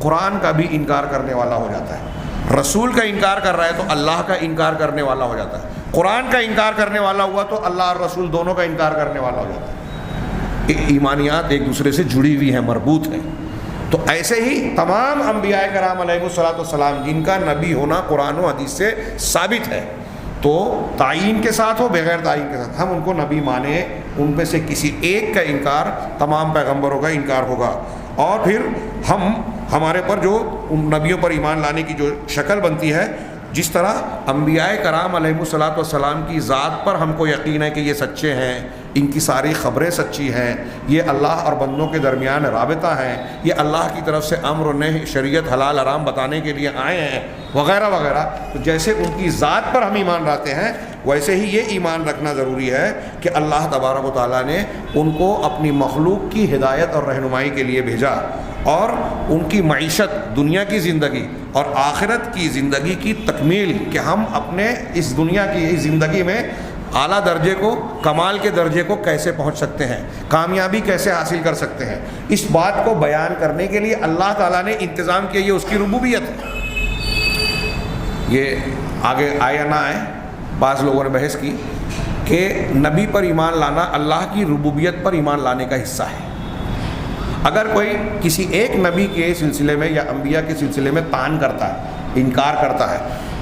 قرآن کا بھی انکار کرنے والا ہو جاتا ہے۔ رسول کا انکار کر رہا ہے تو اللہ کا انکار کرنے والا ہو جاتا ہے۔ قرآن کا انکار کرنے والا ہوا تو اللہ اور رسول دونوں کا انکار کرنے والا ہو جاتا ہے۔ ایمانیات ایک دوسرے سے جڑی ہوئی ہیں، مربوط ہیں۔ تو ایسے ہی تمام انبیاء کرام علیہ السلام جن کا نبی ہونا قرآن و حدیث سے ثابت ہے، تو تعین کے ساتھ ہو بغیر تعین کے ساتھ ہم ان کو نبی مانیں، ان میں سے کسی ایک کا انکار تمام پیغمبروں کا انکار ہوگا۔ اور پھر ہمارے پر جو ان نبیوں پر ایمان لانے کی جو شکل بنتی ہے، جس طرح انبیاء کرام علیہ السلام کی ذات پر ہم کو یقین ہے کہ یہ سچے ہیں، ان کی ساری خبریں سچی ہیں، یہ اللہ اور بندوں کے درمیان رابطہ ہیں، یہ اللہ کی طرف سے امر و نہی، شریعت حلال حرام بتانے کے لیے آئے ہیں، وغیرہ وغیرہ. تو جیسے ان کی ذات پر ہم ایمان لاتے ہیں، ویسے ہی یہ ایمان رکھنا ضروری ہے کہ اللہ تبارک و تعالیٰ نے ان کو اپنی مخلوق کی ہدایت اور رہنمائی کے لیے بھیجا، اور ان کی معیشت، دنیا کی زندگی اور آخرت کی زندگی کی تکمیل، کہ ہم اپنے اس دنیا کی اس زندگی میں اعلیٰ درجے کو، کمال کے درجے کو کیسے پہنچ سکتے ہیں، کامیابی کیسے حاصل کر سکتے ہیں، اس بات کو بیان کرنے کے لیے اللہ تعالیٰ نے انتظام کیا. یہ اس کی ربوبیت ہے. یہ آگے آئے یا نہ آئے، بعض لوگوں نے بحث کی کہ نبی پر ایمان لانا اللہ کی ربوبیت پر ایمان لانے کا حصہ ہے. اگر کوئی کسی ایک نبی کے سلسلے میں یا انبیاء کے سلسلے میں طعن کرتا ہے، انکار کرتا ہے،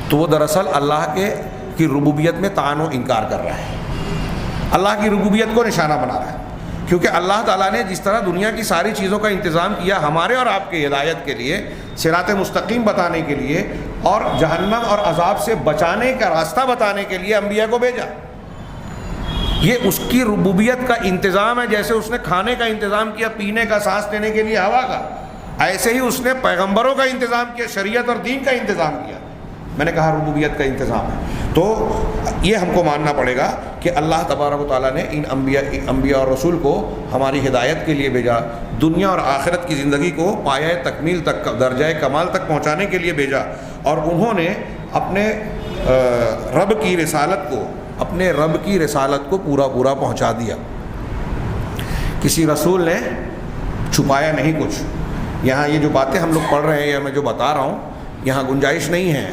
تو وہ دراصل اللہ کی ربوبیت میں طعن و انکار کر رہا ہے، اللہ کی ربوبیت کو نشانہ بنا رہا ہے. کیونکہ اللہ تعالیٰ نے جس طرح دنیا کی ساری چیزوں کا انتظام کیا ہمارے اور آپ کی ہدایت کے لیے، صراط مستقیم بتانے کے لیے اور جہنم اور عذاب سے بچانے کا راستہ بتانے کے لیے انبیاء کو بھیجا. یہ اس کی ربوبیت کا انتظام ہے. جیسے اس نے کھانے کا انتظام کیا، پینے کا، سانس لینے کے لیے ہوا کا، ایسے ہی اس نے پیغمبروں کا انتظام کیا، شریعت اور دین کا انتظام کیا. میں نے کہا ربوبیت کا انتظام ہے. تو یہ ہم کو ماننا پڑے گا کہ اللہ تبارک و تعالیٰ نے ان انبیاء اور رسول کو ہماری ہدایت کے لیے بھیجا، دنیا اور آخرت کی زندگی کو پایہ تکمیل تک، درجہ کمال تک پہنچانے کے لیے بھیجا، اور انہوں نے اپنے رب کی رسالت کو پورا پہنچا دیا. کسی رسول نے چھپایا نہیں کچھ. یہاں یہ جو باتیں ہم لوگ پڑھ رہے ہیں یا میں جو بتا رہا ہوں، یہاں گنجائش نہیں ہے.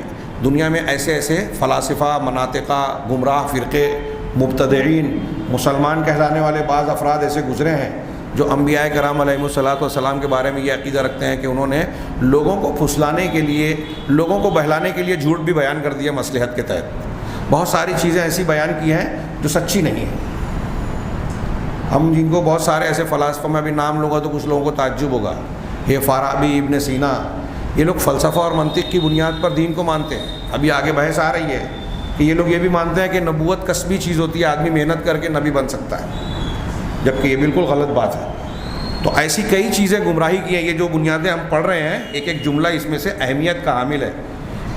دنیا میں ایسے فلاسفہ، مناطقہ، گمراہ فرقے، مبتدعین، مسلمان کہلانے والے بعض افراد ایسے گزرے ہیں جو انبیاء کرام علیہم الصلاۃ والسلام کے بارے میں یہ عقیدہ رکھتے ہیں کہ انہوں نے لوگوں کو پھسلانے کے لیے، لوگوں کو بہلانے کے لیے جھوٹ بھی بیان کر دیا مصلحت کے تحت. بہت ساری چیزیں ایسی بیان کی ہیں جو سچی نہیں ہیں. ہم جن کو بہت سارے ایسے فلاسفہ، میں ابھی نام لوں گا تو کچھ لوگوں کو تعجب ہوگا، یہ فارابی، ابن سینا، یہ لوگ فلسفہ اور منطق کی بنیاد پر دین کو مانتے ہیں. ابھی آگے بحث آ رہی ہے کہ یہ لوگ یہ بھی مانتے ہیں کہ نبوت کسبی چیز ہوتی ہے، آدمی محنت کر کے نبی بن سکتا ہے، جبکہ یہ بالکل غلط بات ہے. تو ایسی کئی چیزیں گمراہی کی ہیں. یہ جو بنیادیں ہم پڑھ رہے ہیں، ایک ایک جملہ اس میں سے اہمیت کا حامل ہے.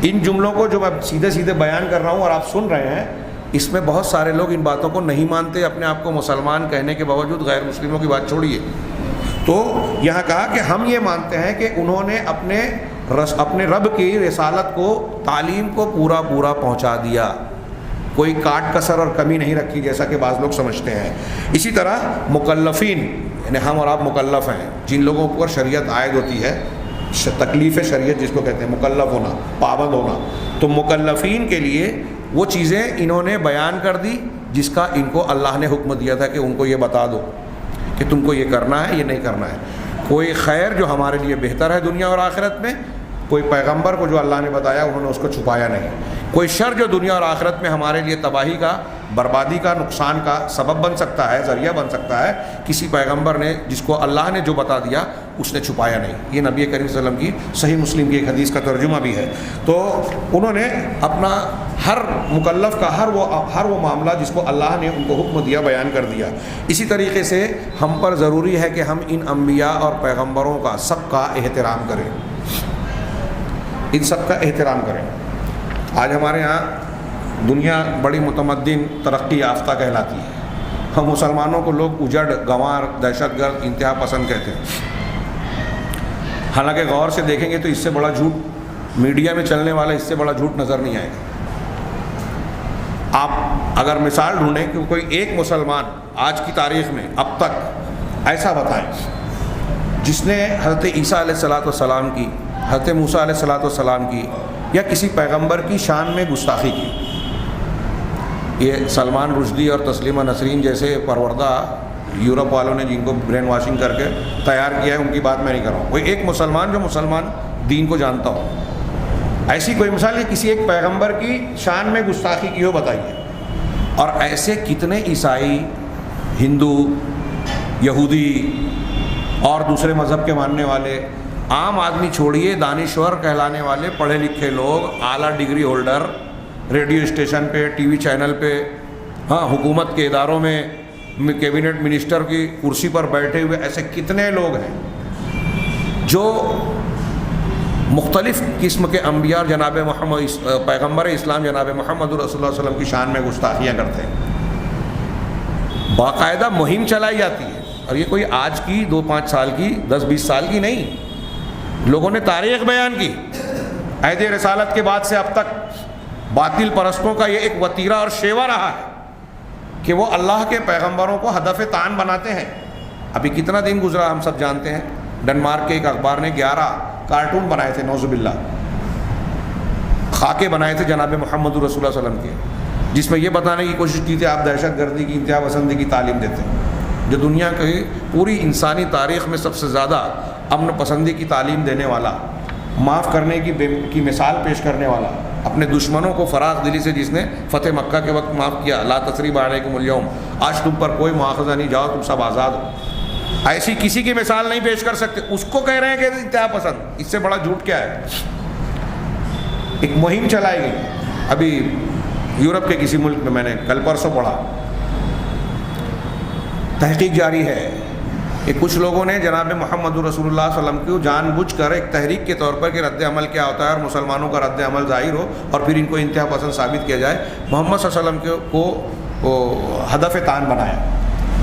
ان جملوں کو جو میں سیدھے بیان کر رہا ہوں اور آپ سن رہے ہیں، اس میں بہت سارے لوگ ان باتوں کو نہیں مانتے، اپنے آپ کو مسلمان کہنے کے باوجود غیر مسلموں کی بات چھوڑیے. تو یہاں کہا کہ ہم یہ مانتے ہیں کہ انہوں نے اپنے رب کی رسالت کو، تعلیم کو پورا پہنچا دیا، کوئی کاٹ کسر اور کمی نہیں رکھی جیسا کہ بعض لوگ سمجھتے ہیں. اسی طرح مکلفین، یعنی ہم اور آپ مکلف ہیں، جن لوگوں پر شریعت عائد ہوتی ہے، تکلیف شریعت جس کو کہتے ہیں، مکلف ہونا، پابند ہونا، تو مکلفین کے لیے وہ چیزیں انہوں نے بیان کر دی جس کا ان کو اللہ نے حکم دیا تھا کہ ان کو یہ بتا دو کہ تم کو یہ کرنا ہے، یہ نہیں کرنا ہے. کوئی خیر جو ہمارے لیے بہتر ہے دنیا اور آخرت میں، کوئی پیغمبر کو جو اللہ نے بتایا انہوں نے اس کو چھپایا نہیں. کوئی شر جو دنیا اور آخرت میں ہمارے لیے تباہی کا، بربادی کا، نقصان کا سبب بن سکتا ہے، ذریعہ بن سکتا ہے، کسی پیغمبر نے، جس کو اللہ نے جو بتا دیا، اس نے چھپایا نہیں. یہ نبی کریم صلی اللہ علیہ وسلم کی صحیح مسلم کی ایک حدیث کا ترجمہ بھی ہے. تو انہوں نے اپنا ہر مکلف کا ہر وہ معاملہ جس کو اللہ نے ان کو حکم دیا بیان کر دیا. اسی طریقے سے ہم پر ضروری ہے کہ ہم ان انبیاء اور پیغمبروں کا سب کا احترام کریں، ان سب کا احترام کریں. آج ہمارے ہاں دنیا بڑی متمدن، ترقی یافتہ کہلاتی ہے. ہم مسلمانوں کو لوگ اجڑ، گنوار، دہشت گرد، انتہا پسند کہتے ہیں. حالانکہ غور سے دیکھیں گے تو اس سے بڑا جھوٹ، میڈیا میں چلنے والا اس سے بڑا جھوٹ نظر نہیں آئے گا. آپ اگر مثال ڈھونڈیں کہ کوئی ایک مسلمان آج کی تاریخ میں اب تک ایسا بتائیں جس نے حضرت عیسیٰ علیہ الصلاۃ والسلام کی، حضرت موسیٰ علیہ الصلاۃ والسلام کی یا کسی پیغمبر کی شان میں گستاخی کی. یہ سلمان رشدی اور تسلیمہ نسرین جیسے پروردہ یورپ والوں نے جن کو برین واشنگ کر کے تیار کیا ہے، ان کی بات میں نہیں کر رہا ہوں. کوئی ایک مسلمان جو مسلمان دین کو جانتا ہو، ایسی کوئی مثال ہے کسی ایک پیغمبر کی شان میں گستاخی کی ہو، بتائیے. اور ایسے کتنے عیسائی، ہندو، یہودی اور دوسرے مذہب کے ماننے والے، عام آدمی چھوڑیے، دانشور کہلانے والے پڑھے لکھے لوگ، اعلیٰ ڈگری ہولڈر، ریڈیو اسٹیشن پہ، ٹی وی چینل پہ، ہاں حکومت کے اداروں میں، کیبنٹ منسٹر کی کرسی پر بیٹھے ہوئے ایسے کتنے لوگ ہیں جو مختلف قسم کے انبیاء جناب محمد پیغمبر اسلام جناب محمد رسول اللہ صلی اللہ علیہ وسلم کی شان میں گستاخیاں کرتے ہیں. باقاعدہ مہم چلائی جاتی ہے, اور یہ کوئی آج کی 2-5 سال کی 10-20 سال کی نہیں, لوگوں نے تاریخ بیان کی. عہد رسالت کے بعد سے اب تک باطل پرستوں کا یہ ایک وتیرہ اور شیوا رہا ہے کہ وہ اللہ کے پیغمبروں کو ہدف طعن بناتے ہیں. ابھی کتنا دن گزرا ہم سب جانتے ہیں, ڈنمارک کے ایک اخبار نے 11 کارٹون بنائے تھے, نعوذ باللہ, خاکے بنائے تھے جناب محمد رسول اللہ صلی اللہ علیہ وسلم کے, جس میں یہ بتانے کی کوشش کی تھی آپ دہشت گردی کی, انتہا پسندی کی تعلیم دیتے ہیں. جو دنیا کی پوری انسانی تاریخ میں سب سے زیادہ امن پسندی کی تعلیم دینے والا, معاف کرنے کی مثال پیش کرنے والا, اپنے دشمنوں کو فراخ دلی سے جس نے فتح مکہ کے وقت معاف کیا, لا تثریب علیکم اليوم, آج تم پر کوئی مواخذہ نہیں, جاؤ تم سب آزاد ہو, ایسی کسی کی مثال نہیں پیش کر سکتے. اس کو کہہ رہے ہیں کہ انتہا پسند, اس سے بڑا جھوٹ کیا ہے. ایک مہم چلائی گئی ابھی یورپ کے کسی ملک میں, میں نے کل پرسوں پڑھا, تحقیق جاری ہے کہ کچھ لوگوں نے جناب محمد رسول اللہ صلی اللہ علیہ وسلم کو جان بوجھ کر ایک تحریک کے طور پر کہ رد عمل کیا ہوتا ہے اور مسلمانوں کا رد عمل ظاہر ہو اور پھر ان کو انتہا پسند ثابت کیا جائے, محمد صلی اللہ علیہ وسلم کو ہدف طعن بنایا,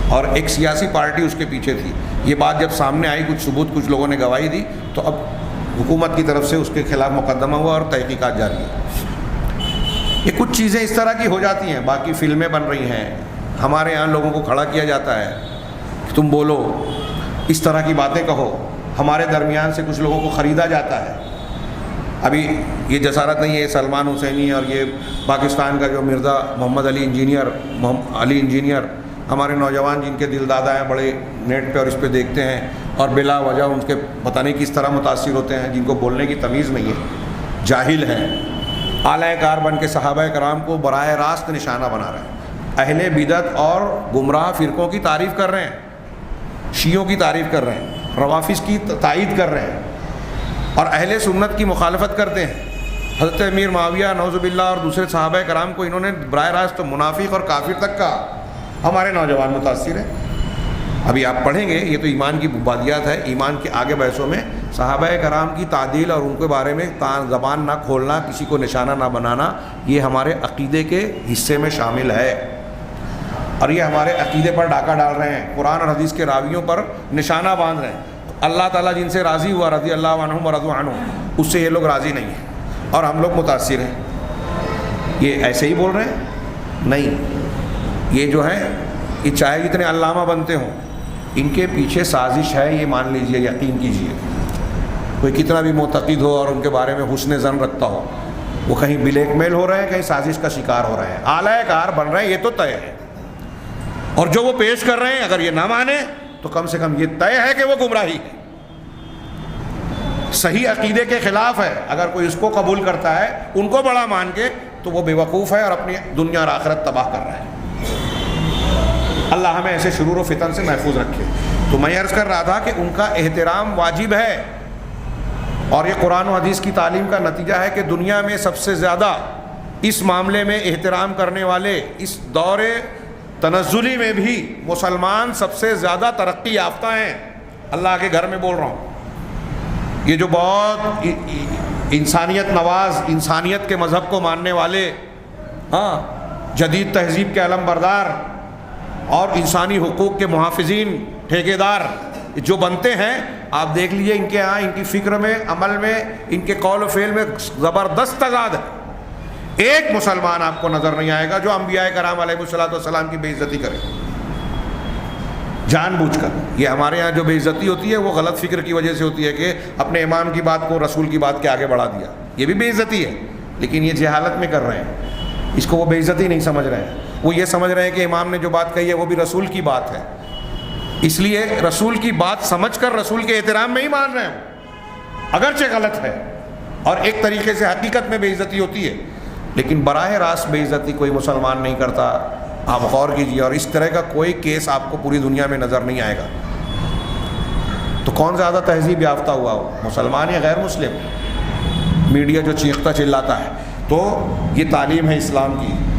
اور ایک سیاسی پارٹی اس کے پیچھے تھی. یہ بات جب سامنے آئی, کچھ ثبوت کچھ لوگوں نے گواہی دی, تو اب حکومت کی طرف سے اس کے خلاف مقدمہ ہوا اور تحقیقات جاری ہے. یہ کچھ چیزیں اس طرح کی ہو جاتی ہیں. باقی فلمیں بن رہی ہیں, ہمارے یہاں لوگوں کو کھڑا کیا جاتا ہے کہ تم بولو, اس طرح کی باتیں کہو, ہمارے درمیان سے کچھ لوگوں کو خریدا جاتا ہے. ابھی یہ جسارت نہیں ہے, سلمان حسینی اور یہ پاکستان کا جو مرزا محمد علی انجینئر, ہمارے نوجوان جن کے دل دادا ہیں بڑے نیٹ پہ اور اس پہ دیکھتے ہیں اور بلا وجہ ان کے پتہ نہیں کس طرح متاثر ہوتے ہیں, جن کو بولنے کی تمیز نہیں ہے, جاہل ہیں, اعلی کار بن کے صحابہ کرام کو براہ راست نشانہ بنا رہے ہیں, اہل بدعت اور گمراہ فرقوں کی تعریف کر رہے ہیں, شیعوں کی تعریف کر رہے ہیں, روافظ کی تائید کر رہے ہیں, اور اہل سنت کی مخالفت کرتے ہیں. حضرت امیر معاویہ نعوذ باللہ اور دوسرے صحابہ کرام کو انہوں نے براہ راست منافق اور کافر تک کہا. ہمارے نوجوان متاثر ہیں. ابھی آپ پڑھیں گے, یہ تو ایمان کی بنیاد ہے, ایمان کے آگے بحثوں میں صحابہ کرام کی تعدیل اور ان کے بارے میں زبان نہ کھولنا, کسی کو نشانہ نہ بنانا, یہ ہمارے عقیدے کے حصے میں شامل ہے, اور یہ ہمارے عقیدے پر ڈاکہ ڈال رہے ہیں, قرآن اور حدیث کے راویوں پر نشانہ باندھ رہے ہیں. اللہ تعالیٰ جن سے راضی ہوا, رضی اللہ عنہم ورضوا عنہ, اس سے یہ لوگ راضی نہیں ہیں اور ہم لوگ متاثر ہیں. یہ ایسے ہی بول رہے ہیں؟ نہیں, یہ جو ہے یہ چاہے جتنے علامہ بنتے ہوں, ان کے پیچھے سازش ہے, یہ مان لیجئے, یقین کیجئے. کوئی کتنا بھی معتقد ہو اور ان کے بارے میں حسن ظن رکھتا ہو, وہ کہیں بلیک میل ہو رہے ہیں, کہیں سازش کا شکار ہو رہے ہیں, اعلی کار بن رہے ہیں, یہ تو طے ہے. اور جو وہ پیش کر رہے ہیں اگر یہ نہ مانے تو کم سے کم یہ طے ہے کہ وہ گمراہی ہے, صحیح عقیدے کے خلاف ہے. اگر کوئی اس کو قبول کرتا ہے ان کو بڑا مان کے, تو وہ بے وقوف ہے اور اپنی دنیا اور آخرت تباہ کر رہا ہے. اللہ ہمیں ایسے شرور و فتن سے محفوظ رکھے. تو میں عرض کر رہا تھا کہ ان کا احترام واجب ہے, اور یہ قرآن و حدیث کی تعلیم کا نتیجہ ہے کہ دنیا میں سب سے زیادہ اس معاملے میں احترام کرنے والے, اس دور تنزلی میں بھی مسلمان سب سے زیادہ ترقی یافتہ ہیں. اللہ کے گھر میں بول رہا ہوں, یہ جو بہت انسانیت نواز, انسانیت کے مذہب کو ماننے والے, ہاں, جدید تہذیب کے علم بردار اور انسانی حقوق کے محافظین, ٹھیکیدار جو بنتے ہیں, آپ دیکھ لیجئے ان کے ہاں, ان کی فکر میں, عمل میں, ان کے قول و فعل میں زبردست تضاد ہے. ایک مسلمان آپ کو نظر نہیں آئے گا جو انبیاء کرام علیہ السلام کی بے عزتی کرے جان بوجھ کر. یہ ہمارے ہاں جو بے عزتی ہوتی ہے وہ غلط فکر کی وجہ سے ہوتی ہے کہ اپنے امام کی بات کو رسول کی بات کے آگے بڑھا دیا, یہ بھی بے عزتی ہے, لیکن یہ جہالت میں کر رہے ہیں, اس کو وہ بے عزتی نہیں سمجھ رہے ہیں. وہ یہ سمجھ رہے ہیں کہ امام نے جو بات کہی ہے وہ بھی رسول کی بات ہے, اس لیے رسول کی بات سمجھ کر رسول کے احترام میں ہی مان رہے ہیں, اگرچہ غلط ہے اور ایک طریقے سے حقیقت میں بے عزتی ہوتی ہے, لیکن براہ راست بے عزتی کوئی مسلمان نہیں کرتا. آپ غور کیجیے, اور اس طرح کا کوئی کیس آپ کو پوری دنیا میں نظر نہیں آئے گا. تو کون زیادہ تہذیب یافتہ ہوا ہو, مسلمان یا غیر مسلم؟ میڈیا جو چیختا چلاتا ہے, تو یہ تعلیم ہے اسلام کی.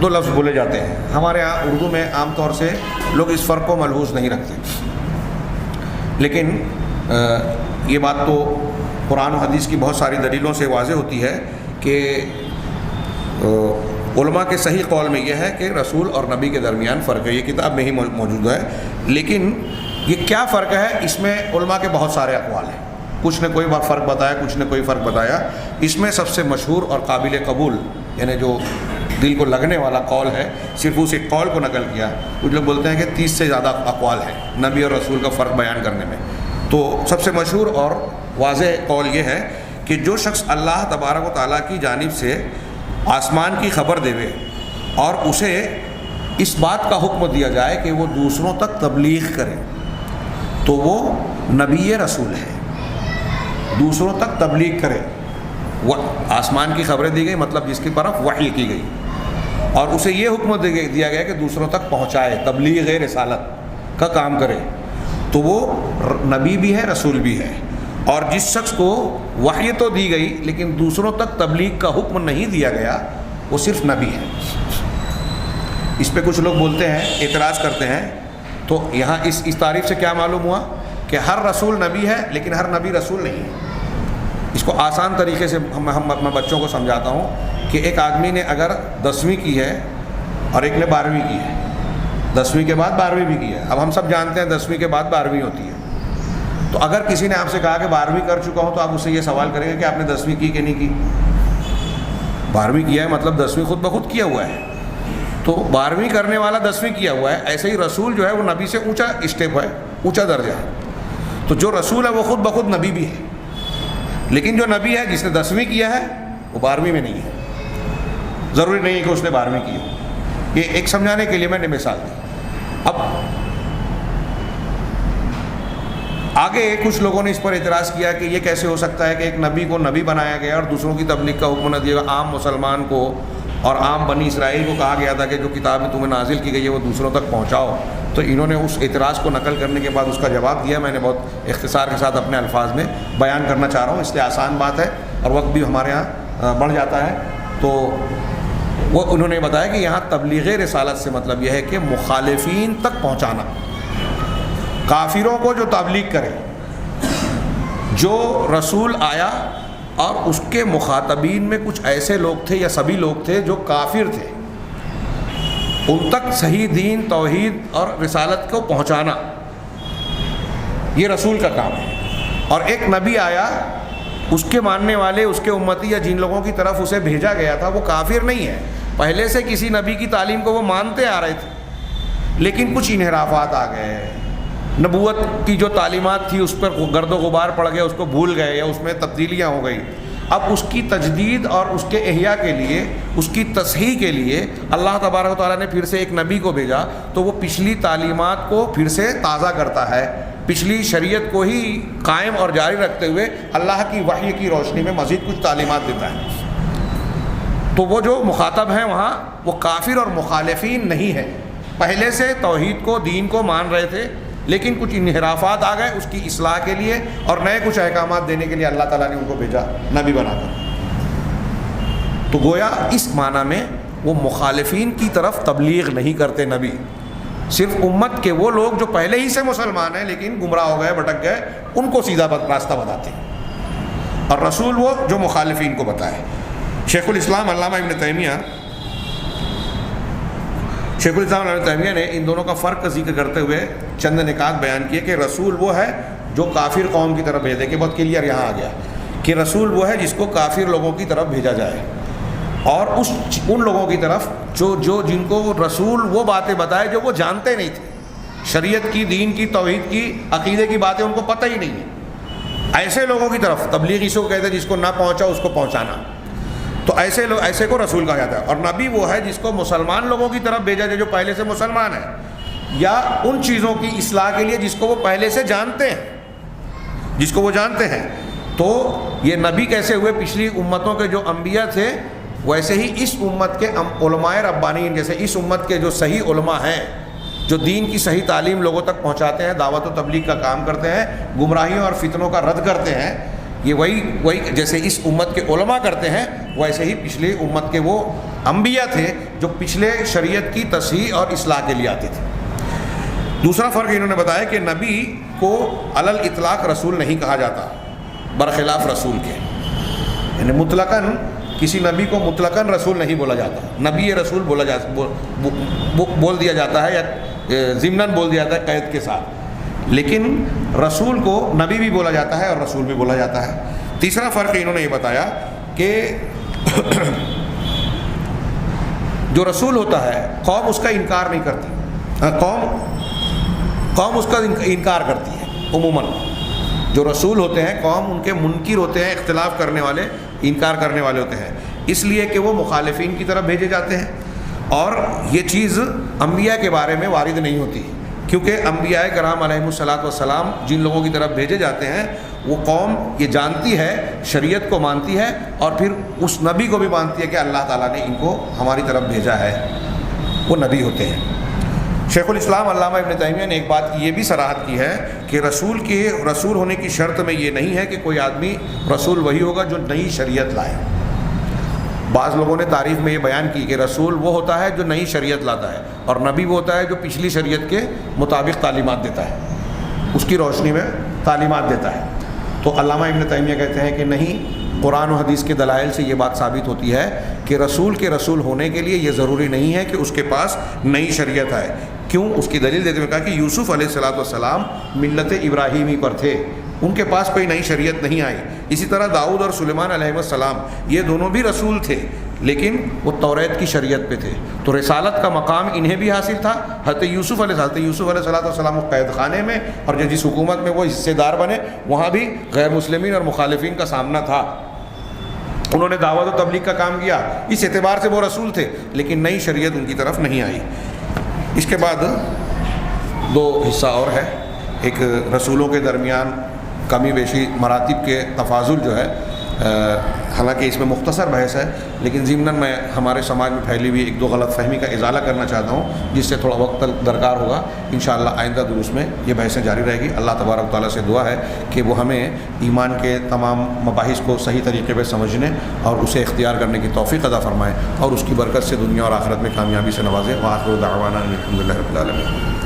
دو لفظ بولے جاتے ہیں. ہمارے ہاں اردو میں عام طور سے لوگ اس فرق کو ملحوظ نہیں رکھتے، لیکن یہ بات تو قرآن و حدیث کی بہت ساری دلیلوں سے واضح ہوتی ہے کہ علماء کے صحیح قول میں یہ ہے کہ رسول اور نبی کے درمیان فرق ہے. یہ کتاب میں ہی موجود ہے. لیکن یہ کیا فرق ہے، اس میں علماء کے بہت سارے اقوال ہیں. کچھ نے کوئی فرق بتایا، کچھ نے کوئی فرق بتایا. اس میں سب سے مشہور اور قابل قبول، یعنی جو دل کو لگنے والا قول ہے، صرف اس ایک قول کو نقل کیا. کچھ لوگ بولتے ہیں کہ 30 سے زیادہ اقوال ہیں نبی اور رسول کا فرق بیان کرنے میں. تو سب سے مشہور اور واضح قول یہ ہے کہ جو شخص اللہ تبارک و تعالیٰ کی جانب سے آسمان کی خبر دے اور اسے اس بات کا حکم دیا جائے کہ وہ دوسروں تک تبلیغ کرے تو وہ نبی رسول ہے. دوسروں تک تبلیغ کرے، وہ آسمان کی خبریں دی گئی، مطلب جس کی طرف وحی کی گئی، اور اسے یہ حکم دیا گیا کہ دوسروں تک پہنچائے، تبلیغ رسالت کا کام کرے، تو وہ نبی بھی ہے، رسول بھی ہے. اور جس شخص کو وحی تو دی گئی لیکن دوسروں تک تبلیغ کا حکم نہیں دیا گیا، وہ صرف نبی ہے. اس پہ کچھ لوگ بولتے ہیں، اعتراض کرتے ہیں. تو یہاں اس تعریف سے کیا معلوم ہوا کہ ہر رسول نبی ہے لیکن ہر نبی رسول نہیں ہے. اس کو آسان طریقے سے میں بچوں کو سمجھاتا ہوں کہ ایک آدمی نے اگر 10ویں کی ہے اور ایک نے 12ویں کی ہے، 10ویں کے بعد 12ویں بھی کی ہے. اب ہم سب جانتے ہیں 10ویں کے بعد 12ویں ہوتی ہے. تو اگر کسی نے آپ سے کہا کہ 12ویں کر چکا ہوں تو آپ اس سے یہ سوال کریں گے کہ آپ نے 10ویں کی کہ نہیں کی. 12ویں کیا ہے مطلب 10ویں خود بخود کیا ہوا ہے. تو 12ویں کرنے والا 10ویں کیا ہوا ہے. ایسے ہی رسول جو ہے وہ نبی سے اونچا اسٹیپ ہے، اونچا درجہ ہے. تو جو رسول ہے وہ خود بخود نبی بھی ہے، لیکن جو نبی ہے جس نے 10ویں کیا ہے وہ 12ویں میں نہیں ہے. ضروری نہیں ہے کہ اس نے 12ویں کی ہو. یہ ایک سمجھانے کے لیے میں نے مثال دی. اب آگے کچھ لوگوں نے اس پر اعتراض کیا کہ یہ کیسے ہو سکتا ہے کہ ایک نبی کو نبی بنایا گیا اور دوسروں کی تبلیغ کا حکم نہ دیا گیا. عام مسلمان کو اور عام بنی اسرائیل کو کہا گیا تھا کہ جو کتابیں تمہیں نازل کی گئی ہے وہ دوسروں تک پہنچاؤ. تو انہوں نے اس اعتراض کو نقل کرنے کے بعد اس کا جواب دیا. میں نے بہت اختصار کے ساتھ اپنے الفاظ میں بیان کرنا چاہ رہا ہوں، اس لیے آسان بات ہے اور وقت بھی ہمارے ہاں بڑھ جاتا ہے. تو وہ انہوں نے بتایا کہ یہاں تبلیغ رسالت سے مطلب یہ ہے کہ مخالفین تک پہنچانا، کافروں کو جو تبلیغ کرے. جو رسول آیا اور اس کے مخاطبین میں کچھ ایسے لوگ تھے یا سبھی لوگ تھے جو کافر تھے، ان تک صحیح دین، توحید اور رسالت کو پہنچانا، یہ رسول کا کام ہے. اور ایک نبی آیا، اس کے ماننے والے، اس کے امتی یا جن لوگوں کی طرف اسے بھیجا گیا تھا وہ کافر نہیں ہے. پہلے سے کسی نبی کی تعلیم کو وہ مانتے آ رہے تھے، لیکن کچھ انحرافات آ گئے. نبوت کی جو تعلیمات تھی اس پر گرد و غبار پڑ گیا، اس کو بھول گئے یا اس میں تبدیلیاں ہو گئی. اب اس کی تجدید اور اس کے احیاء کے لیے، اس کی تصحیح کے لیے اللہ تبارک و تعالیٰ نے پھر سے ایک نبی کو بھیجا. تو وہ پچھلی تعلیمات کو پھر سے تازہ کرتا ہے، پچھلی شریعت کو ہی قائم اور جاری رکھتے ہوئے اللہ کی وحی کی روشنی میں مزید کچھ تعلیمات دیتا ہے. تو وہ جو مخاطب ہیں وہاں وہ کافر اور مخالفین نہیں ہیں، پہلے سے توحید کو، دین کو مان رہے تھے، لیکن کچھ انحرافات آ گئے، اس کی اصلاح کے لیے اور نئے کچھ احکامات دینے کے لیے اللہ تعالیٰ نے ان کو بھیجا نبی بنا کر. تو گویا اس معنی میں وہ مخالفین کی طرف تبلیغ نہیں کرتے نبی، صرف امت کے وہ لوگ جو پہلے ہی سے مسلمان ہیں لیکن گمراہ ہو گئے، بھٹک گئے، ان کو سیدھا راستہ بتاتے ہیں. اور رسول وہ جو مخالفین کو بتائے. شیخ الاسلام علامہ ابن تیمیہ نے ان دونوں کا فرق کا ذکر کرتے ہوئے چند نکات بیان کیے کہ رسول وہ ہے جو کافر قوم کی طرف بھیجے. کہ بہت کلیئر یہاں آ گیا کہ رسول وہ ہے جس کو کافر لوگوں کی طرف بھیجا جائے، اور ان لوگوں کی طرف جو جن کو رسول وہ باتیں بتائے جو وہ جانتے نہیں تھے، شریعت کی، دین کی، توحید کی، عقیدے کی باتیں ان کو پتہ ہی نہیں ہے. ایسے لوگوں کی طرف تبلیغ اس کو کہتے ہیں جس کو نہ پہنچا اس کو پہنچانا. تو ایسے کو رسول کہا جاتا ہے. اور نبی وہ ہے جس کو مسلمان لوگوں کی طرف بھیجا جائے جو پہلے سے مسلمان ہیں، یا ان چیزوں کی اصلاح کے لیے جس کو وہ پہلے سے جانتے ہیں. تو یہ نبی کیسے ہوئے؟ پچھلی امتوں کے جو انبیاء تھے ویسے ہی اس امت کے علماء ربانیین، جیسے اس امت کے جو صحیح علماء ہیں جو دین کی صحیح تعلیم لوگوں تک پہنچاتے ہیں، دعوت و تبلیغ کا کام کرتے ہیں، گمراہیوں اور فتنوں کا رد کرتے ہیں، یہ وہی جیسے اس امت کے علماء کرتے ہیں ویسے ہی پچھلی امت کے وہ انبیاء تھے جو پچھلے شریعت کی تصحیح اور اصلاح کے لیے آتے تھے۔ دوسرا فرق انہوں نے بتایا کہ نبی کو علی الاطلاق رسول نہیں کہا جاتا برخلاف رسول کے، یعنی مطلقاً کسی نبی کو مطلقاً رسول نہیں بولا جاتا، نبی رسول بول دیا جاتا ہے یا ضمناً بول دیا جاتا ہے قید کے ساتھ، لیکن رسول کو نبی بھی بولا جاتا ہے اور رسول بھی بولا جاتا ہے۔ تیسرا فرق انہوں نے یہ بتایا کہ جو رسول ہوتا ہے قوم اس کا انکار نہیں کرتی، قوم اس کا انکار کرتی ہے عموماً۔ جو رسول ہوتے ہیں قوم ان کے منکر ہوتے ہیں، اختلاف کرنے والے، انکار کرنے والے ہوتے ہیں، اس لیے کہ وہ مخالفین کی طرف بھیجے جاتے ہیں، اور یہ چیز انبیاء کے بارے میں وارد نہیں ہوتی، کیونکہ انبیاء کرام علیہم الصلاۃ والسلام جن لوگوں کی طرف بھیجے جاتے ہیں وہ قوم یہ جانتی ہے، شریعت کو مانتی ہے، اور پھر اس نبی کو بھی مانتی ہے کہ اللہ تعالیٰ نے ان کو ہماری طرف بھیجا ہے، وہ نبی ہوتے ہیں۔ شیخ الاسلام علامہ ابن تیمیہ نے ایک بات کی یہ بھی صراحت کی ہے کہ رسول ہونے کی شرط میں یہ نہیں ہے کہ کوئی آدمی رسول وہی ہوگا جو نئی شریعت لائے۔ بعض لوگوں نے تعریف میں یہ بیان کی کہ رسول وہ ہوتا ہے جو نئی شریعت لاتا ہے، اور نبی وہ ہوتا ہے جو پچھلی شریعت کے مطابق تعلیمات دیتا ہے، اس کی روشنی میں تعلیمات دیتا ہے۔ تو علامہ ابن تیمیہ کہتے ہیں کہ نہیں، قرآن و حدیث کے دلائل سے یہ بات ثابت ہوتی ہے کہ رسول کے رسول ہونے کے لیے یہ ضروری نہیں ہے کہ اس کے پاس نئی شریعت ہے۔ کیوں؟ اس کی دلیل دیتے ہوئے کہا کہ یوسف علیہ الصلاۃ والسلام ملت ابراہیمی پر تھے، ان کے پاس کوئی نئی شریعت نہیں آئی۔ اسی طرح داؤد اور سلیمان علیہ السلام یہ دونوں بھی رسول تھے، لیکن وہ توریت کی شریعت پہ تھے، تو رسالت کا مقام انہیں بھی حاصل تھا۔ حضرت یوسف علیہ الصلاۃ والسلام قید خانے میں، اور جس حکومت میں وہ حصے دار بنے وہاں بھی غیر مسلمین اور مخالفین کا سامنا تھا، انہوں نے دعوت و تبلیغ کا کام کیا، اس اعتبار سے وہ رسول تھے، لیکن نئی شریعت ان کی طرف نہیں آئی۔ اس کے بعد دو حصہ اور ہے، ایک رسولوں کے درمیان کمی بیشی مراتب کے تفاضل جو ہے، حالانکہ اس میں مختصر بحث ہے، لیکن ضمناً میں ہمارے سماج میں پھیلی ہوئی ایک دو غلط فہمی کا ازالہ کرنا چاہتا ہوں، جس سے تھوڑا وقت درکار ہوگا۔ انشاءاللہ آئندہ دروس میں یہ بحثیں جاری رہے گی۔ اللہ تبارک و تعالیٰ سے دعا ہے کہ وہ ہمیں ایمان کے تمام مباحث کو صحیح طریقے پہ سمجھنے اور اسے اختیار کرنے کی توفیق عطا فرمائے، اور اس کی برکت سے دنیا اور آخرت میں کامیابی سے نوازے۔ وآخر دعوانا الحمدللہ رب العالمین۔